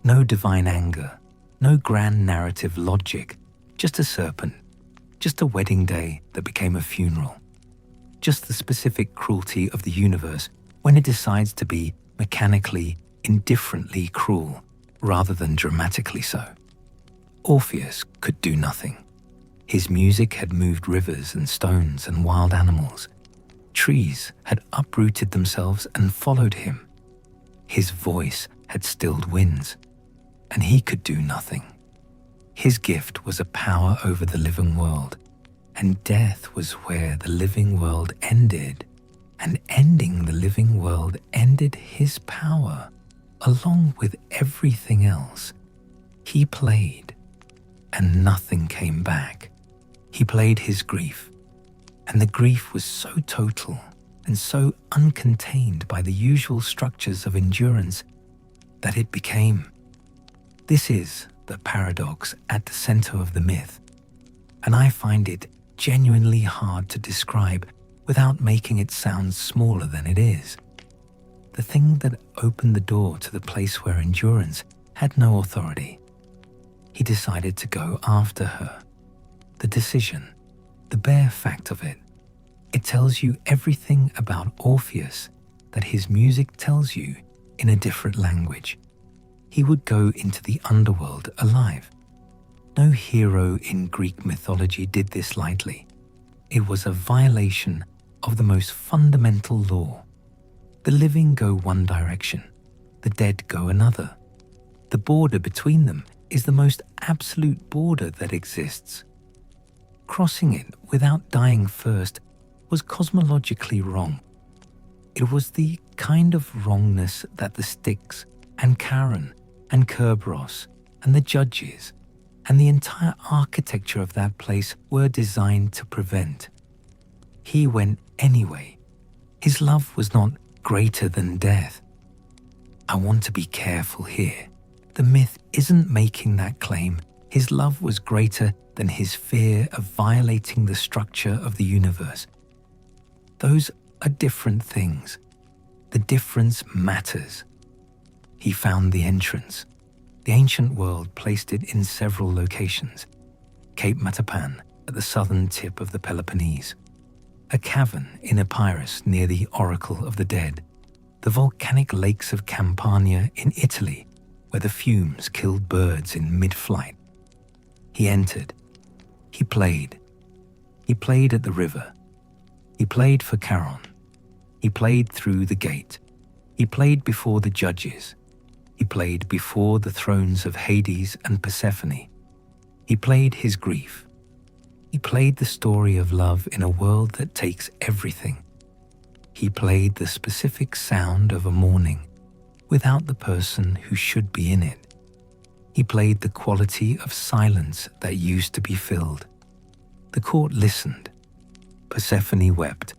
no divine anger, no grand narrative logic, just a serpent, just a wedding day that became a funeral, just the specific cruelty of the universe when it decides to be mechanically, indifferently cruel rather than dramatically so. Orpheus could do nothing. His music had moved rivers and stones and wild animals. Trees had uprooted themselves and followed him. His voice had stilled winds, and he could do nothing. His gift was a power over the living world, and death was where the living world ended, and ending the living world ended his power, along with everything else. He played, and nothing came back. He played his grief, and the grief was so total and so uncontained by the usual structures of endurance that it became. This is the paradox at the center of the myth, and I find it genuinely hard to describe without making it sound smaller than it is. The thing that opened the door to the place where endurance had no authority. He decided to go after her. The decision, the bare fact of it, it tells you everything about Orpheus that his music tells you in a different language. He would go into the underworld alive. No hero in Greek mythology did this lightly. It was a violation of the most fundamental law. The living go one direction, the dead go another. The border between them is the most absolute border that exists. Crossing it without dying first was cosmologically wrong. It was the kind of wrongness that the Styx and Charon and Cerberus and the judges and the entire architecture of that place were designed to prevent. He went anyway. His love was not greater than death. I want to be careful here. The myth isn't making that claim. His love was greater than his fear of violating the structure of the universe. Those are different things. The difference matters. He found the entrance. The ancient world placed it in several locations. Cape Matapan at the southern tip of the Peloponnese. a cavern in Epirus near the Oracle of the Dead, the volcanic lakes of Campania in Italy, where the fumes killed birds in mid-flight. He entered. He played. He played at the river. He played for Charon. He played through the gate. He played before the judges. He played before the thrones of Hades and Persephone. He played his grief. He played the story of love in a world that takes everything. He played the specific sound of a morning without the person who should be in it. He played the quality of silence that used to be filled. The court listened. Persephone wept.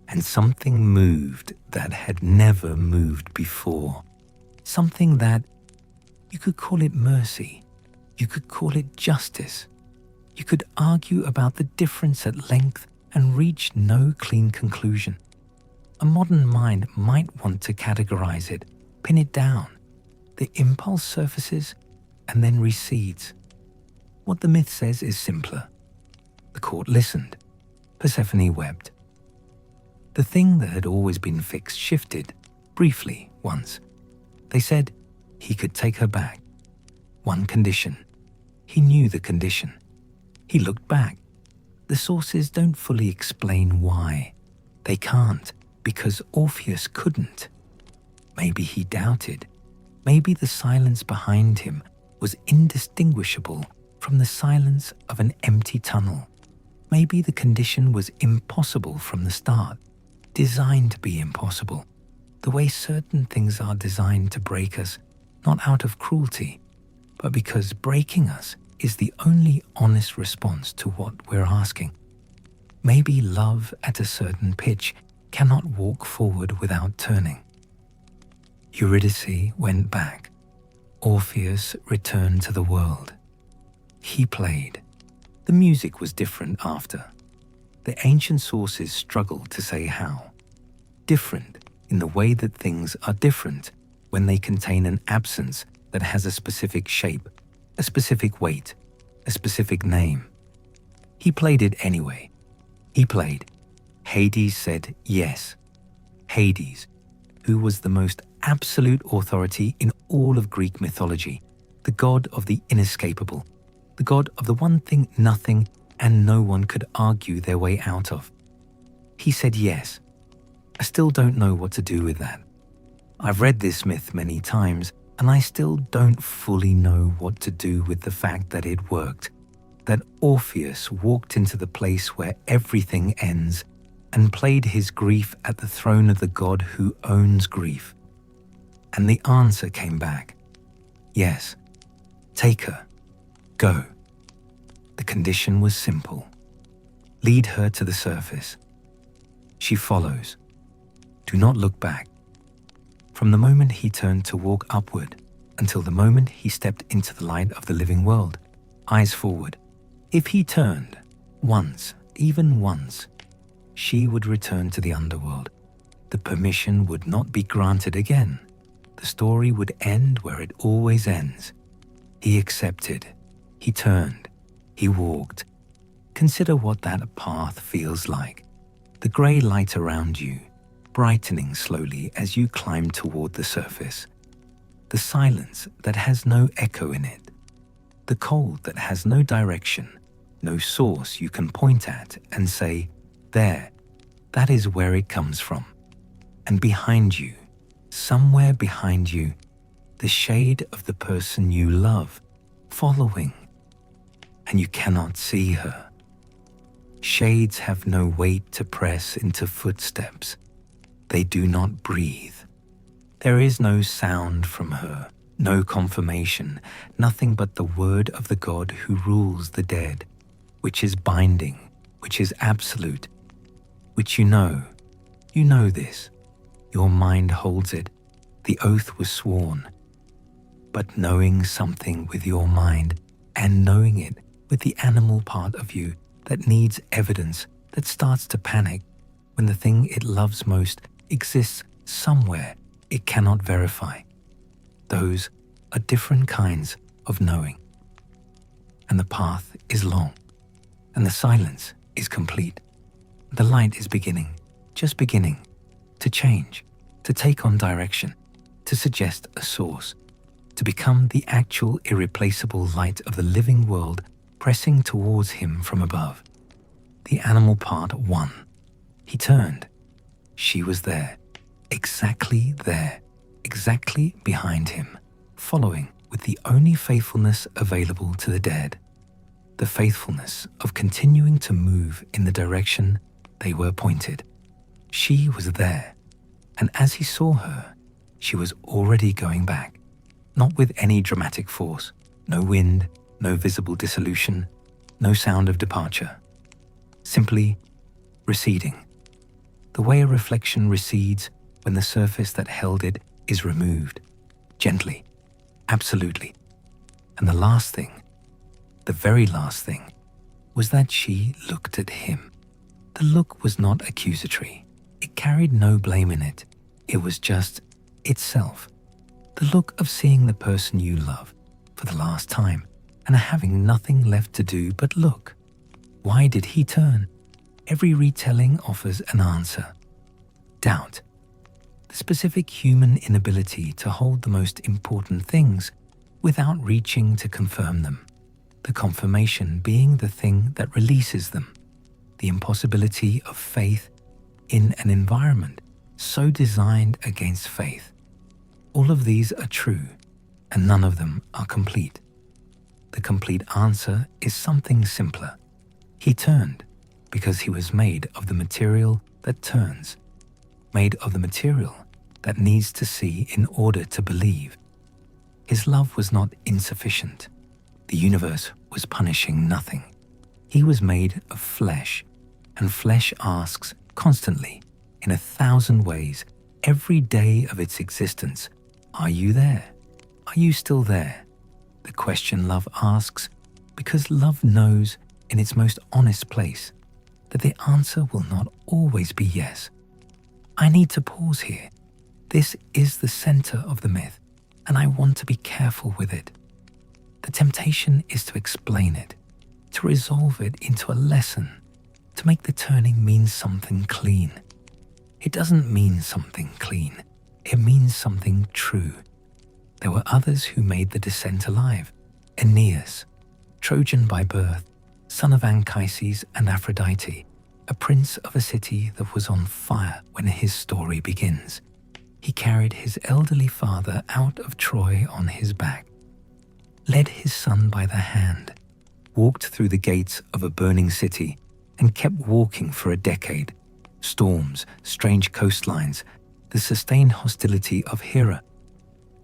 And something moved that had never moved before. Something that, you could call it mercy, you could call it justice, you could argue about the difference at length and reach no clean conclusion. A modern mind might want to categorize it, pin it down. The impulse surfaces and then recedes. What the myth says is simpler. The court listened. Persephone wept. The thing that had always been fixed shifted, briefly, once. They said he could take her back. One condition. He knew the condition. He looked back. The sources don't fully explain why. They can't, because Orpheus couldn't. Maybe he doubted. Maybe the silence behind him was indistinguishable from the silence of an empty tunnel. Maybe the condition was impossible from the start. Designed to be impossible, the way certain things are designed to break us, not out of cruelty, but because breaking us is the only honest response to what we're asking. Maybe love at a certain pitch cannot walk forward without turning. Eurydice went back. Orpheus returned to the world. He played. The music was different after. The ancient sources struggle to say how. Different in the way that things are different when they contain an absence that has a specific shape, a specific weight, a specific name. He played it anyway. He played. Hades said yes. Hades, who was the most absolute authority in all of Greek mythology, the god of the inescapable, the god of the one thing nothing and no one could argue their way out of. He said yes. I still don't know what to do with that. I've read this myth many times, and I still don't fully know what to do with the fact that it worked, that Orpheus walked into the place where everything ends and played his grief at the throne of the god who owns grief. And the answer came back. Yes, take her, go. The condition was simple. Lead her to the surface. She follows. Do not look back. From the moment he turned to walk upward until the moment he stepped into the light of the living world, eyes forward. If he turned, once, even once, she would return to the underworld. The permission would not be granted again. The story would end where it always ends. He accepted. He turned. He walked. Consider what that path feels like. The grey light around you, brightening slowly as you climb toward the surface. The silence that has no echo in it. The cold that has no direction, no source you can point at and say, there, that is where it comes from. And behind you, somewhere behind you, the shade of the person you love, following. And you cannot see her. Shades have no weight to press into footsteps. They do not breathe. There is no sound from her, no confirmation, nothing but the word of the God who rules the dead, which is binding, which is absolute, which you know this. Your mind holds it. The oath was sworn. But knowing something with your mind and knowing it with the animal part of you that needs evidence, that starts to panic when the thing it loves most exists somewhere it cannot verify. Those are different kinds of knowing. And the path is long, and the silence is complete. The light is beginning, just beginning, to change, to take on direction, to suggest a source, to become the actual irreplaceable light of the living world pressing towards him from above. The animal part won. He turned. She was there, exactly behind him, following with the only faithfulness available to the dead, the faithfulness of continuing to move in the direction they were pointed. She was there, and as he saw her, she was already going back, not with any dramatic force, no wind, no visible dissolution, no sound of departure, simply receding, the way a reflection recedes when the surface that held it is removed, gently, absolutely. And the last thing, the very last thing, was that she looked at him. The look was not accusatory. It carried no blame in it. It was just itself. The look of seeing the person you love for the last time and having nothing left to do but look. Why did he turn? Every retelling offers an answer. Doubt. The specific human inability to hold the most important things without reaching to confirm them. The confirmation being the thing that releases them. The impossibility of faith in an environment so designed against faith. All of these are true, and none of them are complete. The complete answer is something simpler. He turned because he was made of the material that turns, made of the material that needs to see in order to believe. His love was not insufficient. The universe was punishing nothing. He was made of flesh, and flesh asks constantly, in 1,000 ways, every day of its existence, are you there? Are you still there? The question love asks because love knows in its most honest place that the answer will not always be yes. I need to pause here. This is the center of the myth, and I want to be careful with it. The temptation is to explain it, to resolve it into a lesson, to make the turning mean something clean. It doesn't mean something clean. It means something true. There were others who made the descent alive. Aeneas, Trojan by birth, son of Anchises and Aphrodite, a prince of a city that was on fire when his story begins. He carried his elderly father out of Troy on his back, led his son by the hand, walked through the gates of a burning city, and kept walking for a decade. Storms, strange coastlines, the sustained hostility of Hera,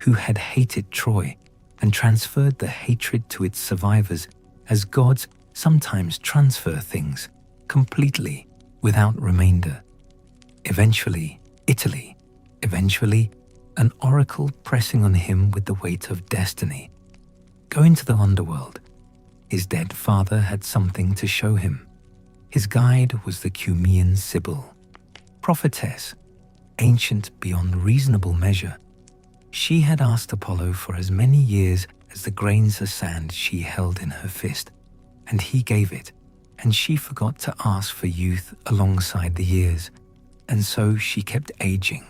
who had hated Troy and transferred the hatred to its survivors as gods sometimes transfer things completely without remainder. Eventually, Italy. Eventually, an oracle pressing on him with the weight of destiny. Go into the underworld. His dead father had something to show him. His guide was the Cumean Sibyl, prophetess, ancient beyond reasonable measure. She had asked Apollo for as many years as the grains of sand she held in her fist, and he gave it, and she forgot to ask for youth alongside the years, and so she kept aging.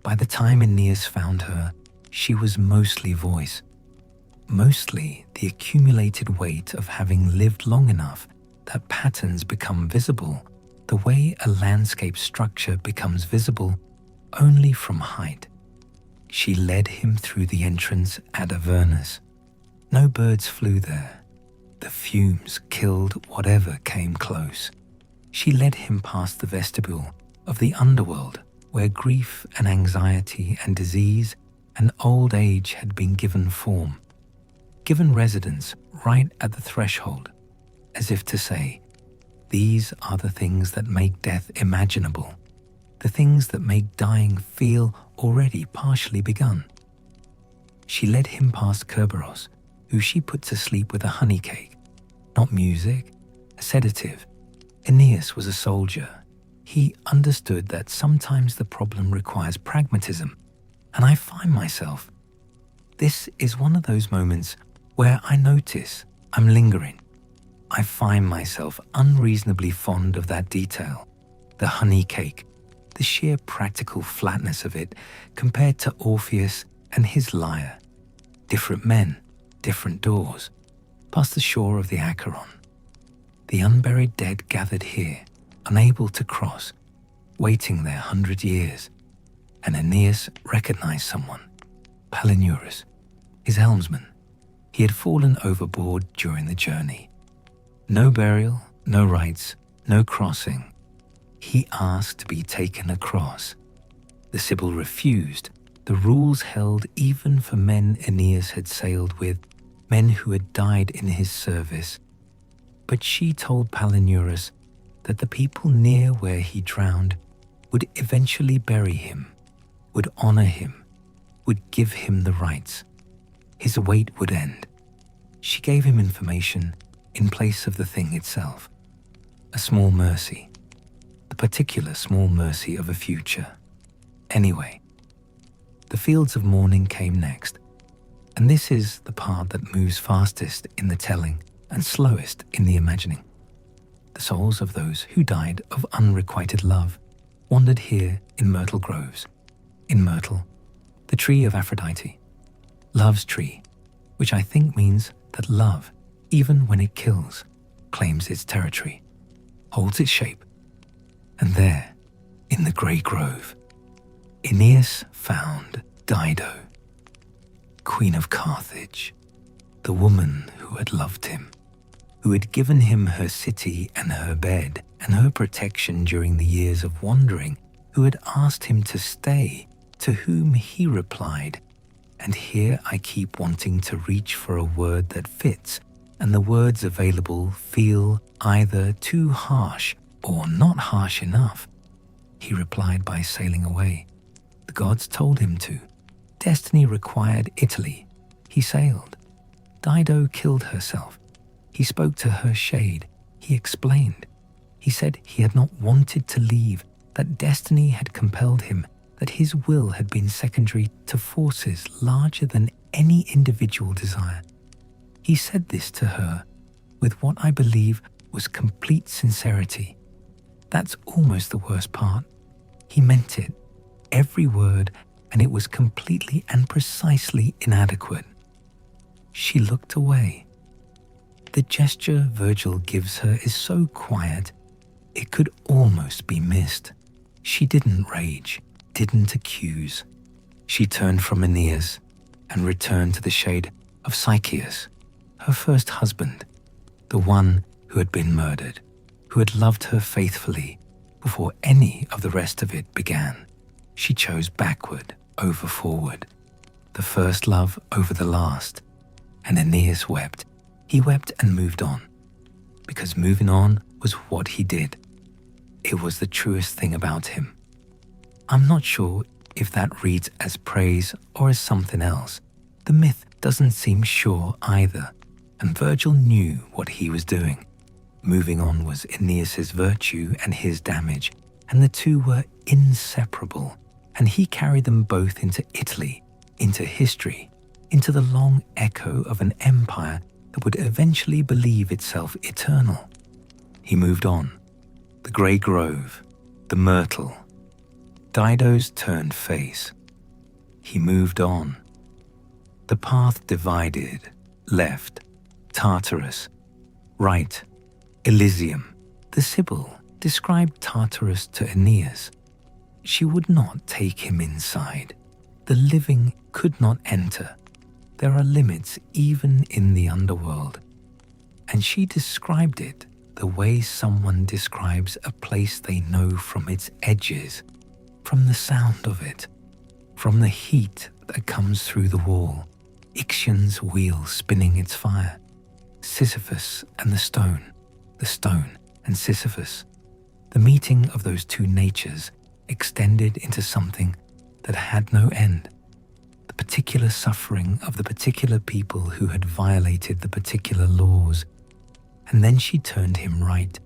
By the time Aeneas found her, she was mostly voice, mostly the accumulated weight of having lived long enough that patterns become visible the way a landscape structure becomes visible only from height. She led him through the entrance at Avernus. No birds flew there. The fumes killed whatever came close. She led him past the vestibule of the underworld, where grief and anxiety and disease and old age had been given form, given residence right at the threshold, as if to say, these are the things that make death imaginable, the things that make dying feel already partially begun. She led him past Cerberus, who she put to sleep with a honey cake, not music, a sedative. Aeneas was a soldier. He understood that sometimes the problem requires pragmatism, and I find myself. This is one of those moments where I notice I'm lingering. I find myself unreasonably fond of that detail, the honey cake, the sheer practical flatness of it compared to Orpheus and his lyre. Different men, different doors, past the shore of the Acheron. The unburied dead gathered here, unable to cross, waiting there 100 years. And Aeneas recognized someone, Palinurus, his helmsman. He had fallen overboard during the journey. No burial, no rites, no crossing. He asked to be taken across. The Sibyl refused. The rules held even for men Aeneas had sailed with, men who had died in his service. But she told Palinurus that the people near where he drowned would eventually bury him, would honor him, would give him the rites. His wait would end. She gave him information in place of the thing itself. A small mercy. The particular small mercy of a future. Anyway, the fields of mourning came next, and this is the part that moves fastest in the telling and slowest in the imagining. The souls of those who died of unrequited love wandered here in myrtle groves. In myrtle, the tree of Aphrodite, love's tree, which I think means that love, even when it kills, claims its territory, holds its shape. And there, in the grey grove, Aeneas found Dido, Queen of Carthage, the woman who had loved him, who had given him her city and her bed and her protection during the years of wandering, who had asked him to stay, to whom he replied, and here I keep wanting to reach for a word that fits, and the words available feel either too harsh or not harsh enough. He replied by sailing away. The gods told him to. Destiny required Italy. He sailed. Dido killed herself. He spoke to her shade. He explained. He said he had not wanted to leave, that destiny had compelled him, that his will had been secondary to forces larger than any individual desire. He said this to her with what I believe was complete sincerity. That's almost the worst part. He meant it, every word, and it was completely and precisely inadequate. She looked away. The gesture Virgil gives her is so quiet, it could almost be missed. She didn't rage, didn't accuse. She turned from Aeneas and returned to the shade of Aeacus, her first husband, the one who had been murdered, who had loved her faithfully before any of the rest of it began. She chose backward over forward, the first love over the last, and Aeneas wept. He wept and moved on, because moving on was what he did. It was the truest thing about him. I'm not sure if that reads as praise or as something else. The myth doesn't seem sure either, and Virgil knew what he was doing. Moving on was Aeneas's virtue and his damage, and the two were inseparable, and he carried them both into Italy, into history, into the long echo of an empire that would eventually believe itself eternal. He moved on. The grey grove, the myrtle, Dido's turned face. He moved on. The path divided, left, Tartarus, right, Elysium. The Sibyl described Tartarus to Aeneas. She would not take him inside. The living could not enter. There are limits even in the underworld. And she described it the way someone describes a place they know from its edges, from the sound of it, from the heat that comes through the wall, Ixion's wheel spinning its fire, Sisyphus and the stone and Sisyphus. The meeting of those two natures extended into something that had no end. The particular suffering of the particular people who had violated the particular laws. And then she turned him right,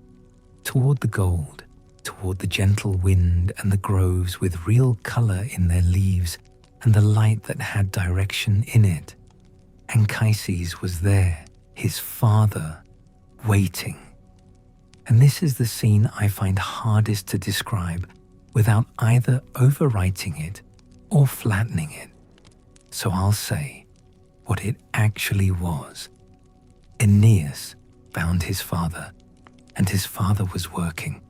toward the gold, toward the gentle wind and the groves with real color in their leaves and the light that had direction in it. Anchyses was there, his father, waiting. And this is the scene I find hardest to describe without either overwriting it or flattening it. So I'll say what it actually was. Aeneas found his father, and his father was working.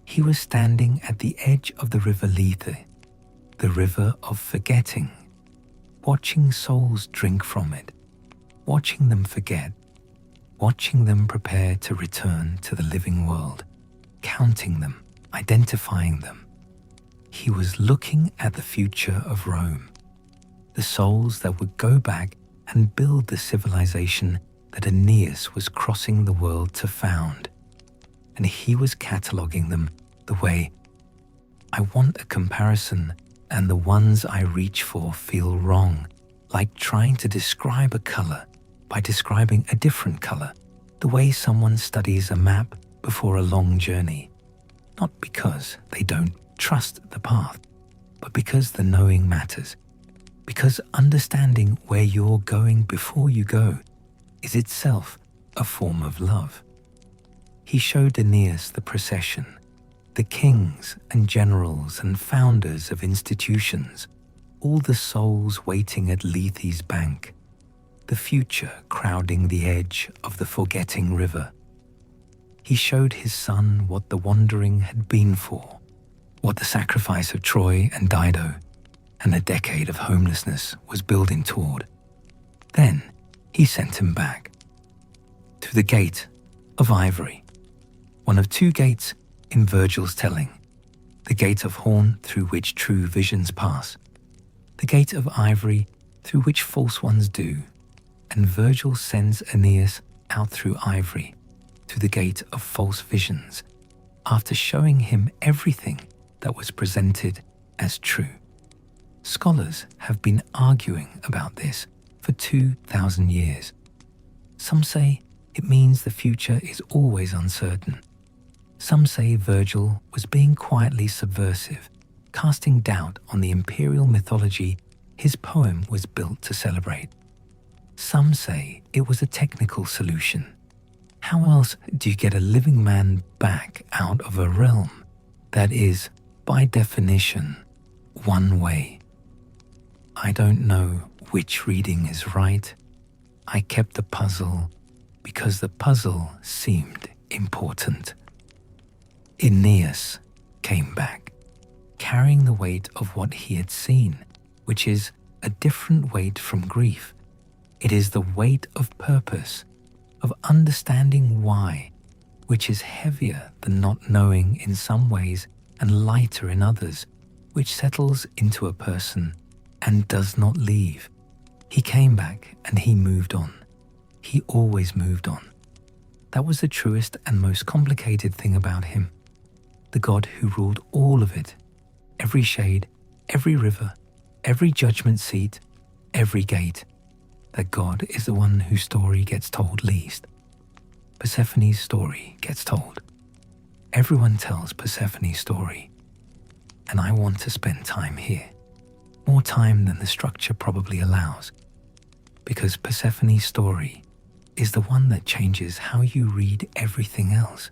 He was standing at the edge of the river Lethe, the river of forgetting, watching souls drink from it, watching them forget, watching them prepare to return to the living world, counting them, identifying them. He was looking at the future of Rome, the souls that would go back and build the civilization that Aeneas was crossing the world to found. And he was cataloguing them the way I want a comparison, and the ones I reach for feel wrong, like trying to describe a color by describing a different color, the way someone studies a map before a long journey, not because they don't trust the path, but because the knowing matters, because understanding where you're going before you go is itself a form of love. He showed Aeneas the procession, the kings and generals and founders of institutions, all the souls waiting at Lethe's bank, the future crowding the edge of the forgetting river. He showed his son what the wandering had been for, what the sacrifice of Troy and Dido and a decade of homelessness was building toward. Then he sent him back to the gate of ivory, one of two gates in Virgil's telling, the gate of horn through which true visions pass, the gate of ivory through which false ones do, and Virgil sends Aeneas out through ivory to the gate of false visions after showing him everything that was presented as true. Scholars have been arguing about this for 2,000 years. Some say it means the future is always uncertain. Some say Virgil was being quietly subversive, casting doubt on the imperial mythology his poem was built to celebrate. Some say it was a technical solution. How else do you get a living man back out of a realm that is, by definition, one way? I don't know which reading is right. I kept the puzzle because the puzzle seemed important. Aeneas came back, carrying the weight of what he had seen, which is a different weight from grief. It is the weight of purpose, of understanding why, which is heavier than not knowing in some ways and lighter in others, which settles into a person and does not leave. He came back and he moved on. He always moved on. That was the truest and most complicated thing about him. The God who ruled all of it, every shade, every river, every judgment seat, every gate. That God is the one whose story gets told least. Persephone's story gets told. Everyone tells Persephone's story. And I want to spend time here. More time than the structure probably allows. Because Persephone's story is the one that changes how you read everything else.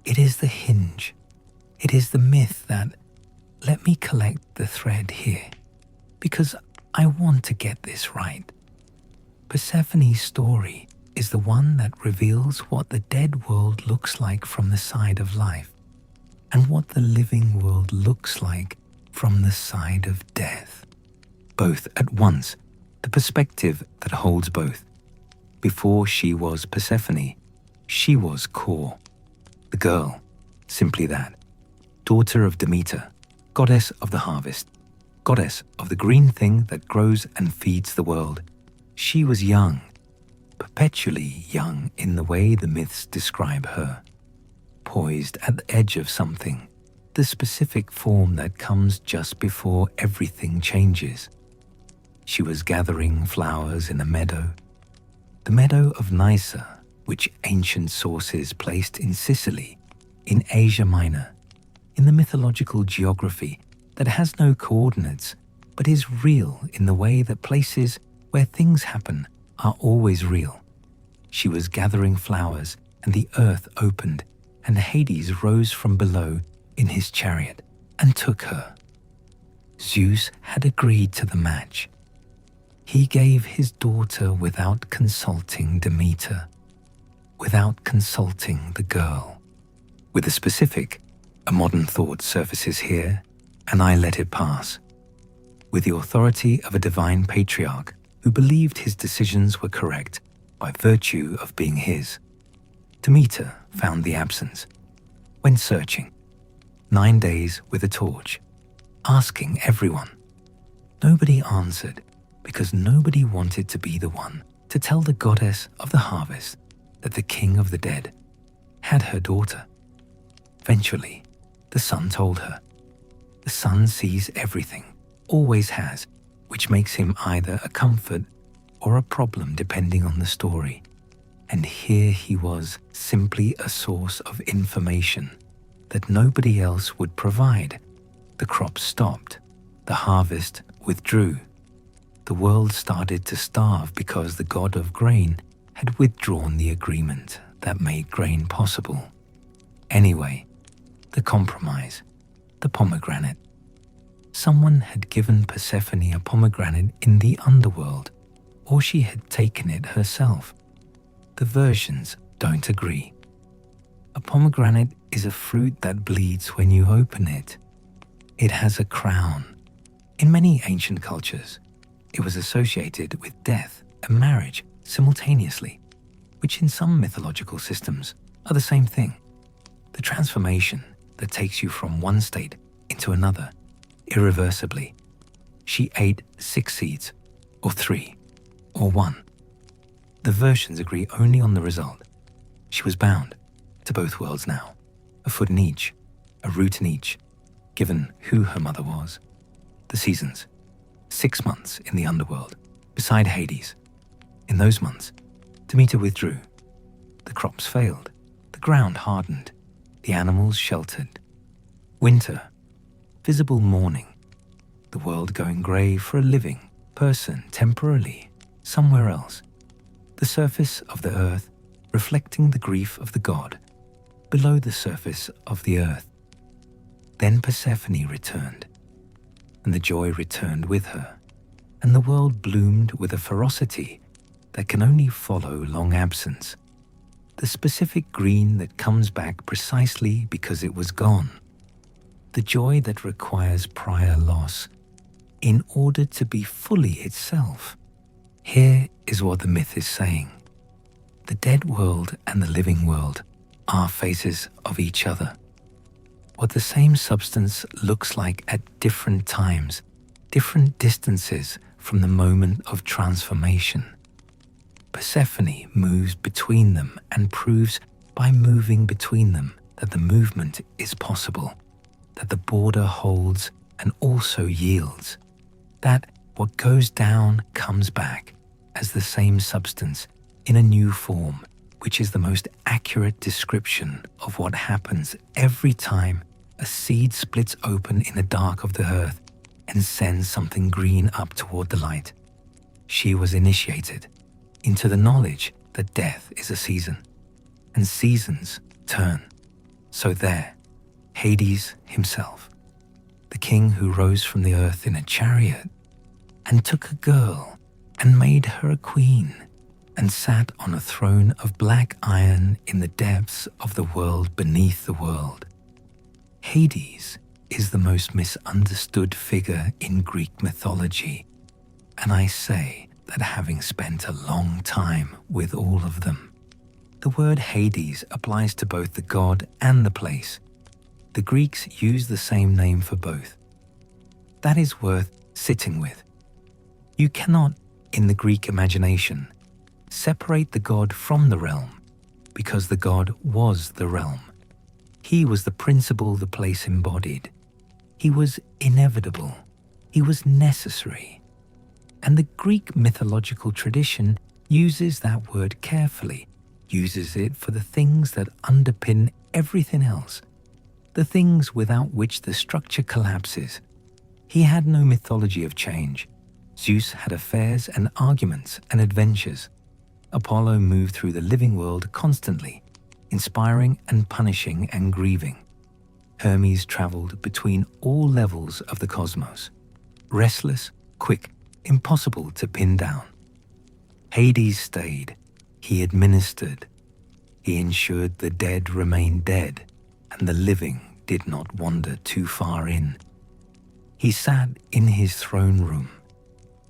It is the hinge. It is the myth that, let me collect the thread here, because I want to get this right. Persephone's story is the one that reveals what the dead world looks like from the side of life, and what the living world looks like from the side of death. Both at once, the perspective that holds both. Before she was Persephone, she was Core, the girl, simply that, daughter of Demeter, goddess of the harvest, goddess of the green thing that grows and feeds the world. She was young, perpetually young in the way the myths describe her, poised at the edge of something, the specific form that comes just before everything changes. She was gathering flowers in a meadow, the meadow of Nysa, which ancient sources placed in Sicily, in Asia Minor, in the mythological geography that has no coordinates, but is real in the way that places where things happen are always real. She was gathering flowers and the earth opened, and Hades rose from below in his chariot and took her. Zeus had agreed to the match. He gave his daughter without consulting Demeter, without consulting the girl. With a specific, a modern thought surfaces here, and I let it pass. With the authority of a divine patriarch who believed his decisions were correct by virtue of being his. Demeter found the absence. Went searching, 9 days with a torch, asking everyone. Nobody answered because nobody wanted to be the one to tell the goddess of the harvest that the king of the dead had her daughter. Eventually, the sun told her. The sun sees everything, always has, which makes him either a comfort or a problem depending on the story. And here he was, simply a source of information that nobody else would provide. The crops stopped, the harvest withdrew. The world started to starve because the god of grain had withdrawn the agreement that made grain possible. Anyway, the compromise, the pomegranate. Someone had given Persephone a pomegranate in the underworld, or she had taken it herself. The versions don't agree. A pomegranate is a fruit that bleeds when you open it. It has a crown. In many ancient cultures, it was associated with death and marriage simultaneously, which in some mythological systems are the same thing. The transformation that takes you from one state into another irreversibly. She ate 6 seeds, or 3, or 1. The versions agree only on the result. She was bound to both worlds now, a foot in each, a root in each, given who her mother was. The seasons, 6 months in the underworld, beside Hades. In those months, Demeter withdrew. The crops failed, the ground hardened, the animals sheltered. Winter, visible mourning, the world going grey for a living person temporarily, somewhere else. The surface of the earth reflecting the grief of the god, below the surface of the earth. Then Persephone returned, and the joy returned with her, and the world bloomed with a ferocity that can only follow long absence. The specific green that comes back precisely because it was gone. The joy that requires prior loss in order to be fully itself. Here is what the myth is saying. The dead world and the living world are faces of each other. What the same substance looks like at different times, different distances from the moment of transformation. Persephone moves between them and proves by moving between them that the movement is possible, that the border holds and also yields, that what goes down comes back as the same substance in a new form, which is the most accurate description of what happens every time a seed splits open in the dark of the earth and sends something green up toward the light. She was initiated into the knowledge that death is a season, and seasons turn. So there, Hades himself, the king who rose from the earth in a chariot, and took a girl and made her a queen, and sat on a throne of black iron in the depths of the world beneath the world. Hades is the most misunderstood figure in Greek mythology, and I say that having spent a long time with all of them. The word Hades applies to both the god and the place. The Greeks use the same name for both. That is worth sitting with. You cannot, in the Greek imagination, separate the god from the realm, because the god was the realm. He was the principle the place embodied. He was inevitable. He was necessary. And the Greek mythological tradition uses that word carefully, uses it for the things that underpin everything else, the things without which the structure collapses. He had no mythology of change. Zeus had affairs and arguments and adventures. Apollo moved through the living world constantly, inspiring and punishing and grieving. Hermes traveled between all levels of the cosmos, restless, quick, impossible to pin down. Hades stayed, he administered, he ensured the dead remained dead and the living did not wander too far in. He sat in his throne room,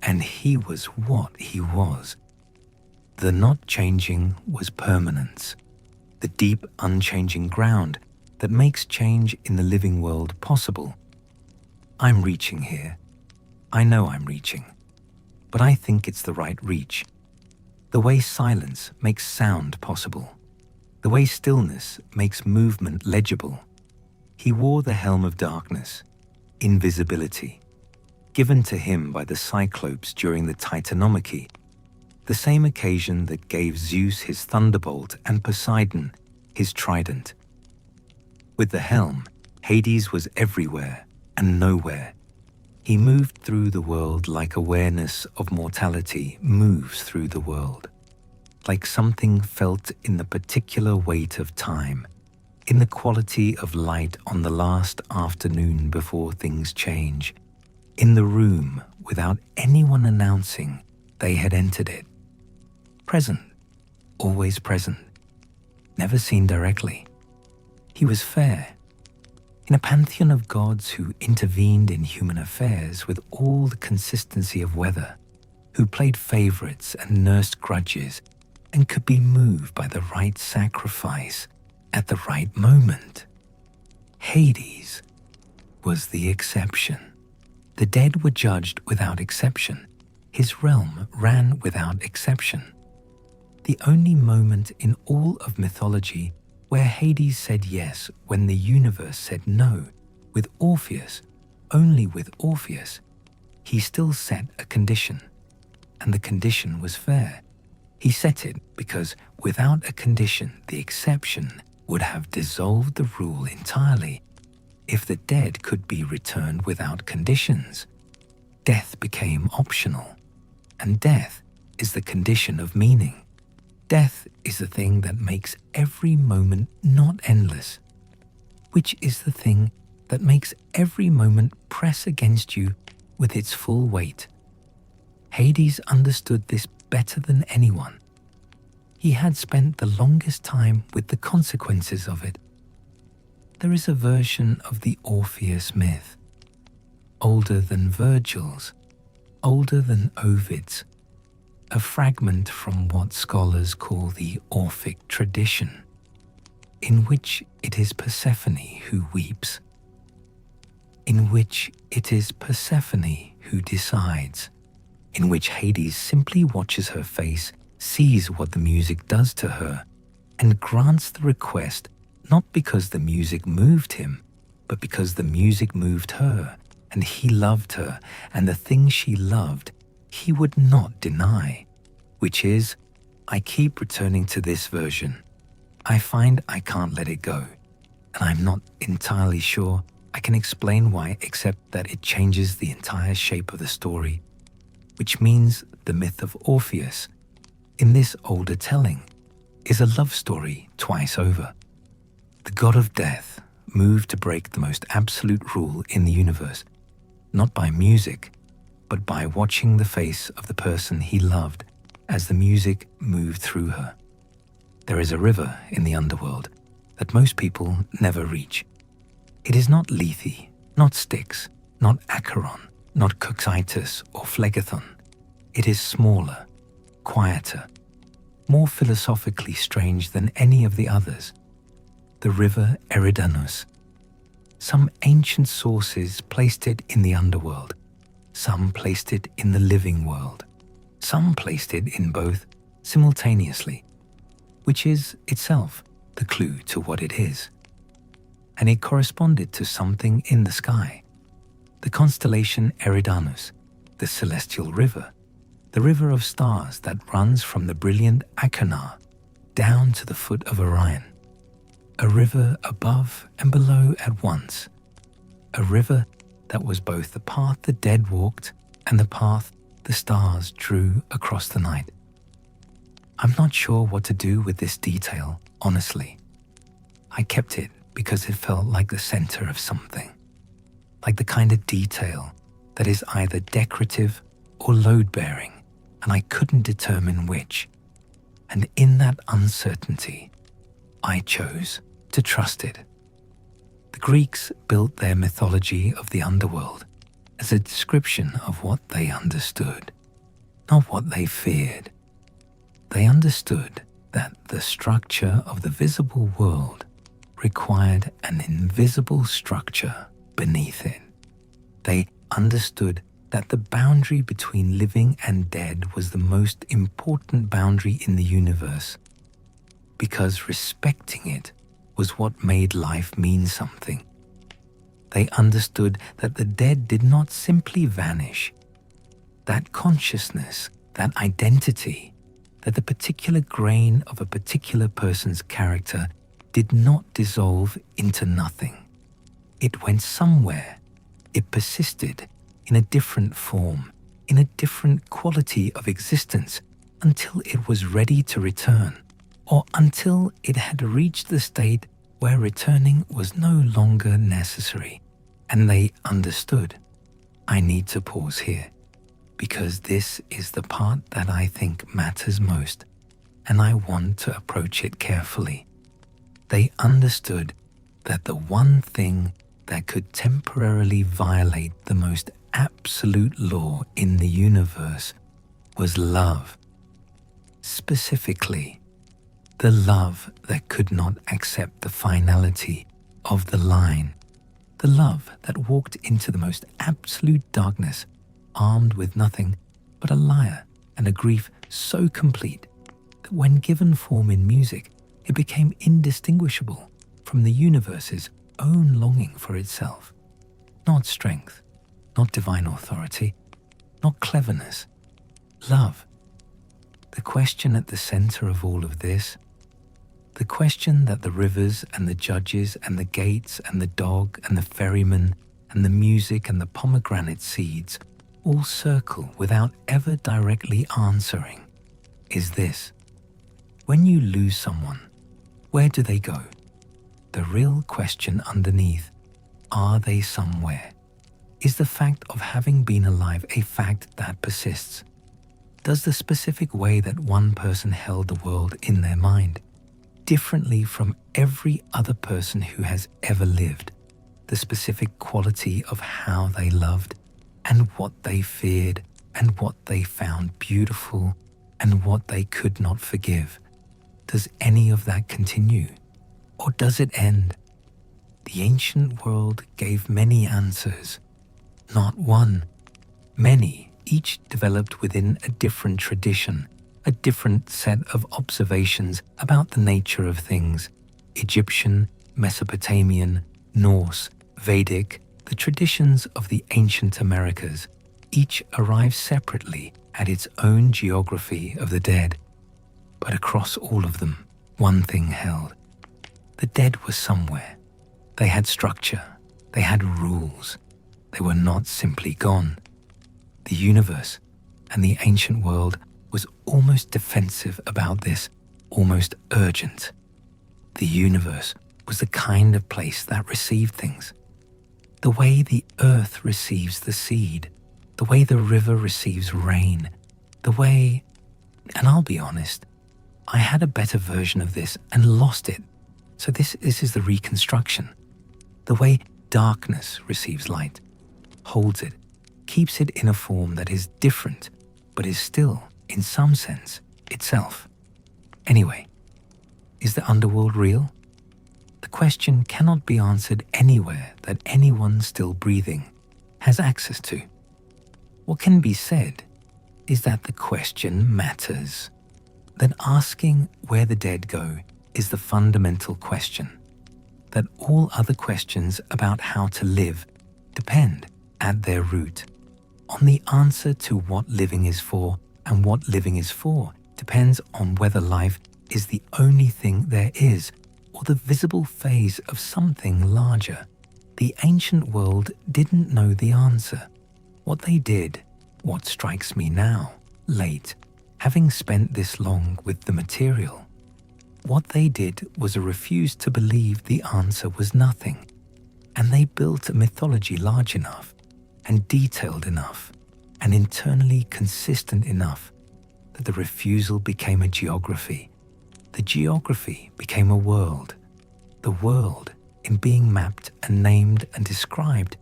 and he was what he was. The not changing was permanence, the deep unchanging ground that makes change in the living world possible. I'm reaching here. I know I'm reaching, but I think it's the right reach. The way silence makes sound possible, the way stillness makes movement legible. He wore the helm of darkness, invisibility, given to him by the Cyclopes during the Titanomachy, the same occasion that gave Zeus his thunderbolt and Poseidon his trident. With the helm, Hades was everywhere and nowhere. He moved through the world like awareness of mortality moves through the world, like something felt in the particular weight of time, in the quality of light on the last afternoon before things change, in the room without anyone announcing they had entered it. Present, always present, never seen directly. He was fair. In a pantheon of gods who intervened in human affairs with all the consistency of weather, who played favorites and nursed grudges and could be moved by the right sacrifice at the right moment, Hades was the exception. The dead were judged without exception. His realm ran without exception. The only moment in all of mythology where Hades said yes when the universe said no, with Orpheus, only with Orpheus, he still set a condition, and the condition was fair. He set it because without a condition, the exception would have dissolved the rule entirely. If the dead could be returned without conditions, death became optional, and death is the condition of meaning. Death is the thing that makes every moment not endless, which is the thing that makes every moment press against you with its full weight. Hades understood this better than anyone. He had spent the longest time with the consequences of it. There is a version of the Orpheus myth, older than Virgil's, older than Ovid's, a fragment from what scholars call the Orphic tradition, in which it is Persephone who weeps, in which it is Persephone who decides, in which Hades simply watches her face, sees what the music does to her, and grants the request not because the music moved him, but because the music moved her, and he loved her, and the thing she loved he would not deny, which is, I keep returning to this version. I find I can't let it go, and I'm not entirely sure I can explain why except that it changes the entire shape of the story, which means the myth of Orpheus, in this older telling, is a love story twice over. The god of death moved to break the most absolute rule in the universe, not by music, but by watching the face of the person he loved as the music moved through her. There is a river in the underworld that most people never reach. It is not Lethe, not Styx, not Acheron, not Cocytus or Phlegethon. It is smaller, quieter, more philosophically strange than any of the others. The river Eridanus. Some ancient sources placed it in the underworld. Some placed it in the living world. Some placed it in both simultaneously, which is itself the clue to what it is. And it corresponded to something in the sky. The constellation Eridanus, the celestial river, the river of stars that runs from the brilliant Acheron down to the foot of Orion. A river above and below at once. A river that was both the path the dead walked and the path the stars drew across the night. I'm not sure what to do with this detail, honestly. I kept it because it felt like the center of something, like the kind of detail that is either decorative or load-bearing, and I couldn't determine which. And in that uncertainty, I chose to trust it. The Greeks built their mythology of the underworld as a description of what they understood, not what they feared. They understood that the structure of the visible world required an invisible structure beneath it. They understood that the boundary between living and dead was the most important boundary in the universe, because respecting it was what made life mean something. They understood that the dead did not simply vanish. That consciousness, that identity, that the particular grain of a particular person's character did not dissolve into nothing. It went somewhere. It persisted in a different form, in a different quality of existence, until it was ready to return, or until it had reached the state where returning was no longer necessary. And they understood. I need to pause here, because this is the part that I think matters most, and I want to approach it carefully. They understood that the one thing that could temporarily violate the most absolute law in the universe was love. Specifically, the love that could not accept the finality of the line, the love that walked into the most absolute darkness, armed with nothing but a lyre and a grief so complete that when given form in music, it became indistinguishable from the universe's own longing for itself. Not strength, not divine authority, not cleverness, love. The question at the center of all of this, the question that the rivers and the judges and the gates and the dog and the ferryman and the music and the pomegranate seeds all circle without ever directly answering, is this: when you lose someone, where do they go? The real question underneath, are they somewhere? Is the fact of having been alive a fact that persists? Does the specific way that one person held the world in their mind, differently from every other person who has ever lived, the specific quality of how they loved and what they feared and what they found beautiful and what they could not forgive, does any of that continue? Or does it end? The ancient world gave many answers, not one, many, each developed within a different tradition, a different set of observations about the nature of things. Egyptian, Mesopotamian, Norse, Vedic, the traditions of the ancient Americas, each arrived separately at its own geography of the dead. But across all of them, one thing held. The dead were somewhere. They had structure. They had rules. They were not simply gone. The universe and the ancient world was almost defensive about this, almost urgent. The universe was the kind of place that received things. The way the earth receives the seed, the way the river receives rain, the way, and I'll be honest, I had a better version of this and lost it. So this is the reconstruction. The way darkness receives light, holds it, keeps it in a form that is different, but is still, in some sense, itself. Anyway, is the underworld real? The question cannot be answered anywhere that anyone still breathing has access to. What can be said is that the question matters, that asking where the dead go is the fundamental question, that all other questions about how to live depend, at their root, on the answer to what living is for, and what living is for depends on whether life is the only thing there is, or the visible phase of something larger. The ancient world didn't know the answer. What they did, what strikes me now, late, having spent this long with the material, What they did was refuse to believe the answer was nothing, and they built a mythology large enough and detailed enough and internally consistent enough that the refusal became a geography. The geography became a world. The world, in being mapped and named and described,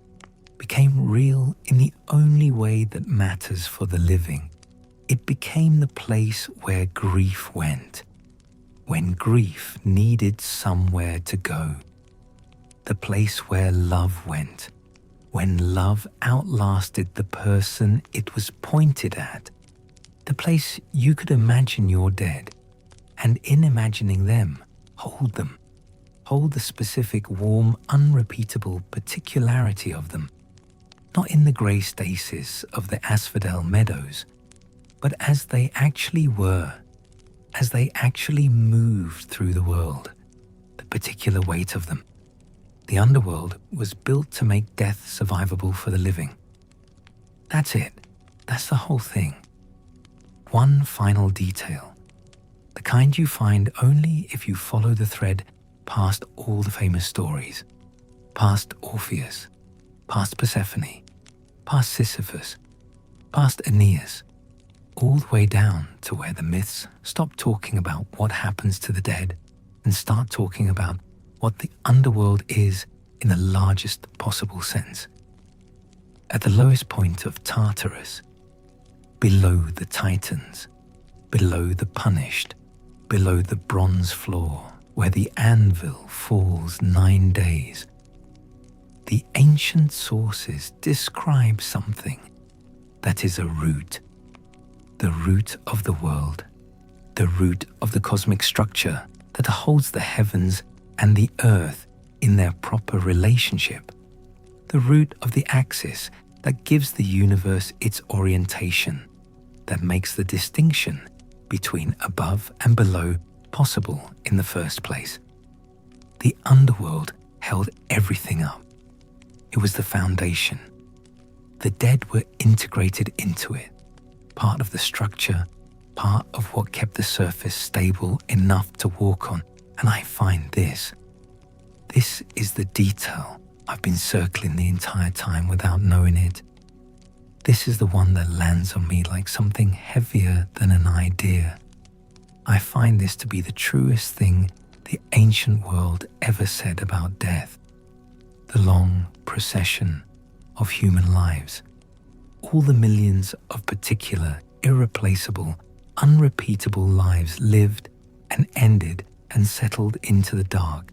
became real in the only way that matters for the living. It became the place where grief went, when grief needed somewhere to go. The place where love went, when love outlasted the person it was pointed at. The place you could imagine you're dead, and in imagining them, hold them. Hold the specific, warm, unrepeatable particularity of them, not in the grey stasis of the Asphodel Meadows, but as they actually were, as they actually moved through the world, the particular weight of them. The underworld was built to make death survivable for the living. That's it. That's the whole thing. One final detail, the kind you find only if you follow the thread past all the famous stories, past Orpheus, past Persephone, past Sisyphus, past Aeneas, all the way down to where the myths stop talking about what happens to the dead and start talking about what the underworld is in the largest possible sense. At the lowest point of Tartarus, below the Titans, below the punished, below the bronze floor, where the anvil falls 9 days, the ancient sources describe something that is a root, the root of the world, the root of the cosmic structure that holds the heavens and the earth in their proper relationship, the root of the axis that gives the universe its orientation, that makes the distinction between above and below possible in the first place. The underworld held everything up. It was the foundation. The dead were integrated into it, part of the structure, part of what kept the surface stable enough to walk on. And I find this is the detail I've been circling the entire time without knowing it. This is the one that lands on me like something heavier than an idea. I find this to be the truest thing the ancient world ever said about death. The long procession of human lives. All the millions of particular, irreplaceable, unrepeatable lives lived and ended and settled into the dark.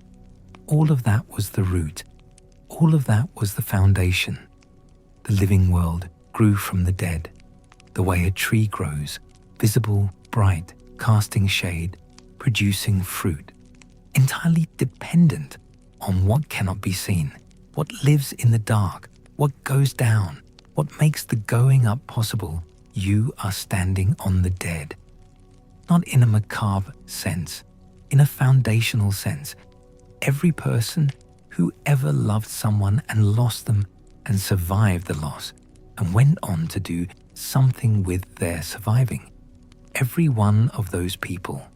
All of that was the root. All of that was the foundation. The living world grew from the dead, the way a tree grows, visible, bright, casting shade, producing fruit, entirely dependent on what cannot be seen, what lives in the dark, what goes down, what makes the going up possible. You are standing on the dead. Not in a macabre sense, in a foundational sense. Every person who ever loved someone and lost them and survived the loss and went on to do something with their surviving, every one of those people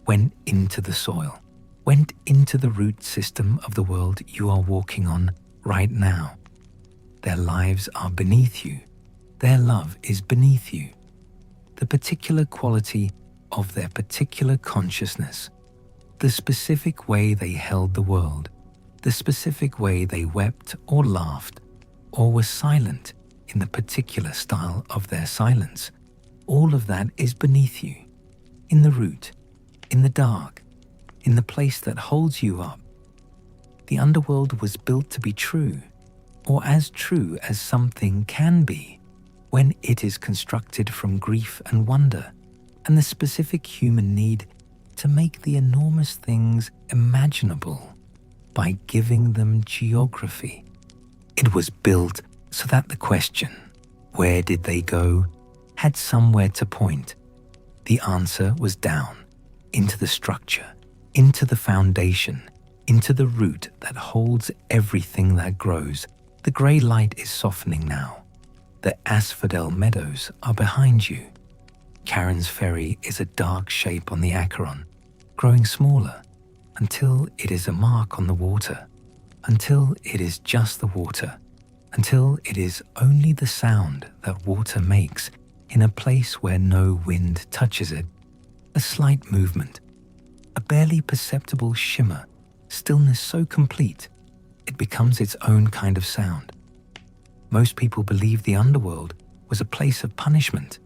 went into the soil, went into the root system of the world you are walking on right now. Their lives are beneath you. Their love is beneath you. The particular quality of their particular consciousness, the specific way they held the world, the specific way they wept or laughed or were silent in the particular style of their silence, all of that is beneath you, in the root, in the dark, in the place that holds you up. The underworld was built to be true, or as true as something can be, when it is constructed from grief and wonder, and the specific human need to make the enormous things imaginable by giving them geography. It was built so that the question, where did they go, had somewhere to point. The answer was down, into the structure, into the foundation, into the root that holds everything that grows. The grey light is softening now. The Asphodel Meadows are behind you. Charon's ferry is a dark shape on the Acheron. growing smaller until it is a mark on the water, until it is just the water, until it is only the sound that water makes in a place where no wind touches it, a slight movement, a barely perceptible shimmer, stillness so complete it becomes its own kind of sound. Most people believe the underworld was a place of punishment,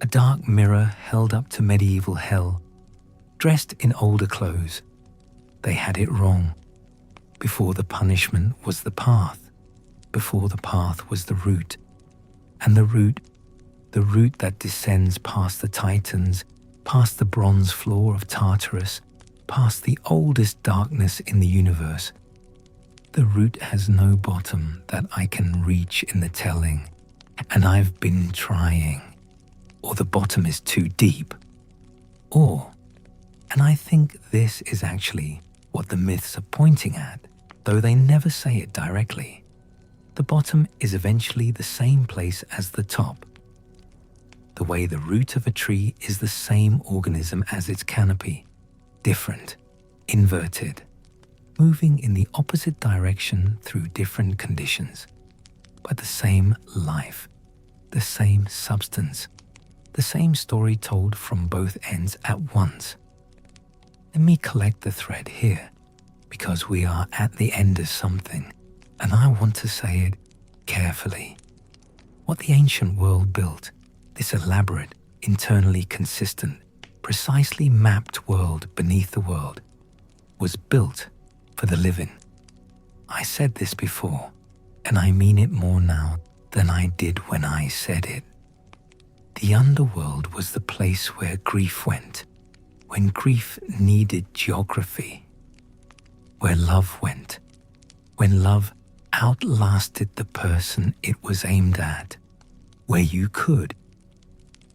a dark mirror held up to medieval hell, dressed in older clothes. They had it wrong. Before the punishment was the path, before the path was the route, and the route that descends past the Titans, past the bronze floor of Tartarus, past the oldest darkness in the universe. The route has no bottom that I can reach in the telling, and I've been trying. Or the bottom is too deep. Or, and I think this is actually what the myths are pointing at, though they never say it directly, the bottom is eventually the same place as the top. The way the root of a tree is the same organism as its canopy, different, inverted, moving in the opposite direction through different conditions, but the same life, the same substance, the same story told from both ends at once. Let me collect the thread here, because we are at the end of something, and I want to say it carefully. What the ancient world built, this elaborate, internally consistent, precisely mapped world beneath the world, was built for the living. I said this before, and I mean it more now than I did when I said it. The underworld was the place where grief went, when grief needed geography, where love went, when love outlasted the person it was aimed at, where you could.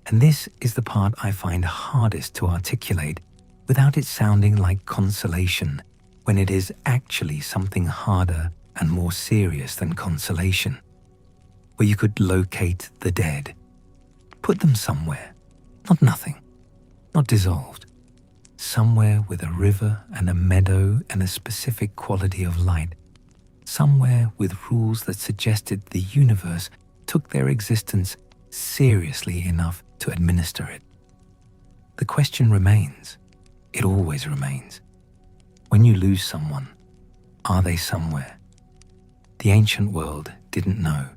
And this is the part I find hardest to articulate without it sounding like consolation, when it is actually something harder and more serious than consolation, where you could locate the dead, put them somewhere, not nothing, not dissolved, somewhere with a river and a meadow and a specific quality of light, somewhere with rules that suggested the universe took their existence seriously enough to administer it. The question remains, it always remains. When you lose someone, are they somewhere? The ancient world didn't know.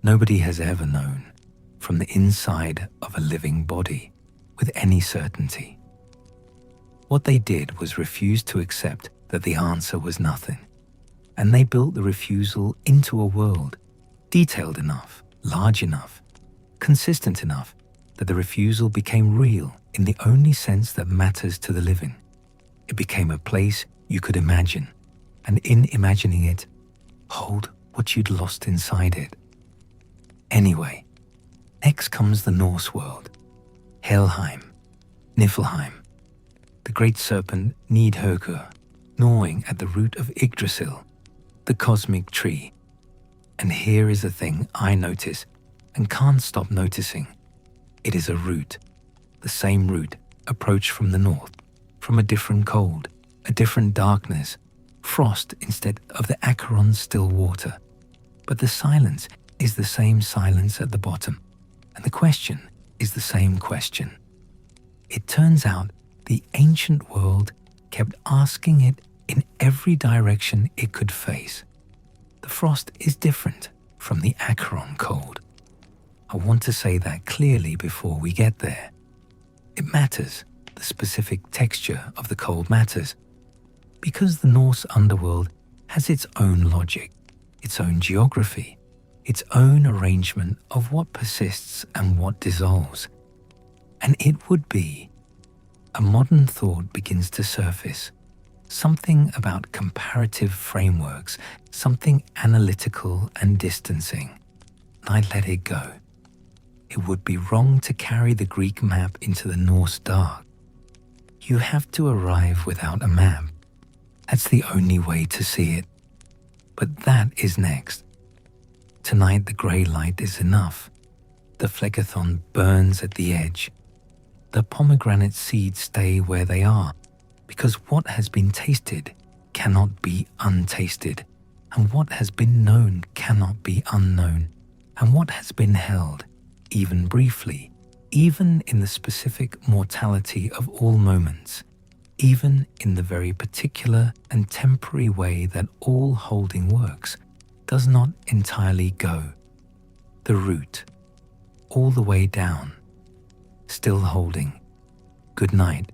Nobody has ever known from the inside of a living body with any certainty. What they did was refuse to accept that the answer was nothing, and they built the refusal into a world detailed enough, large enough, consistent enough that the refusal became real in the only sense that matters to the living. It became a place you could imagine, and in imagining it, hold what you'd lost inside it. Anyway, next comes the Norse world, Helheim, Niflheim, the great serpent Nidhöggr gnawing at the root of Yggdrasil, the cosmic tree. And here is a thing I notice and can't stop noticing. It is a root, the same root approached from the north, from a different cold, a different darkness, frost instead of the Acheron still water. But the silence is the same silence at the bottom, and the question is the same question. It turns out the ancient world kept asking it in every direction it could face. The frost is different from the Acheron cold. I want to say that clearly before we get there. It matters, the specific texture of the cold matters, because the Norse underworld has its own logic, its own geography, its own arrangement of what persists and what dissolves. And it would be, a modern thought begins to surface, something about comparative frameworks, something analytical and distancing. I let it go. It would be wrong to carry the Greek map into the Norse dark. You have to arrive without a map. That's the only way to see it. But that is next. Tonight the grey light is enough. The phlegethon burns at the edge. The pomegranate seeds stay where they are, because what has been tasted cannot be untasted, and what has been known cannot be unknown, and what has been held, even briefly, even in the specific mortality of all moments, even in the very particular and temporary way that all holding works, does not entirely go. The root, all the way down, still holding. Good night.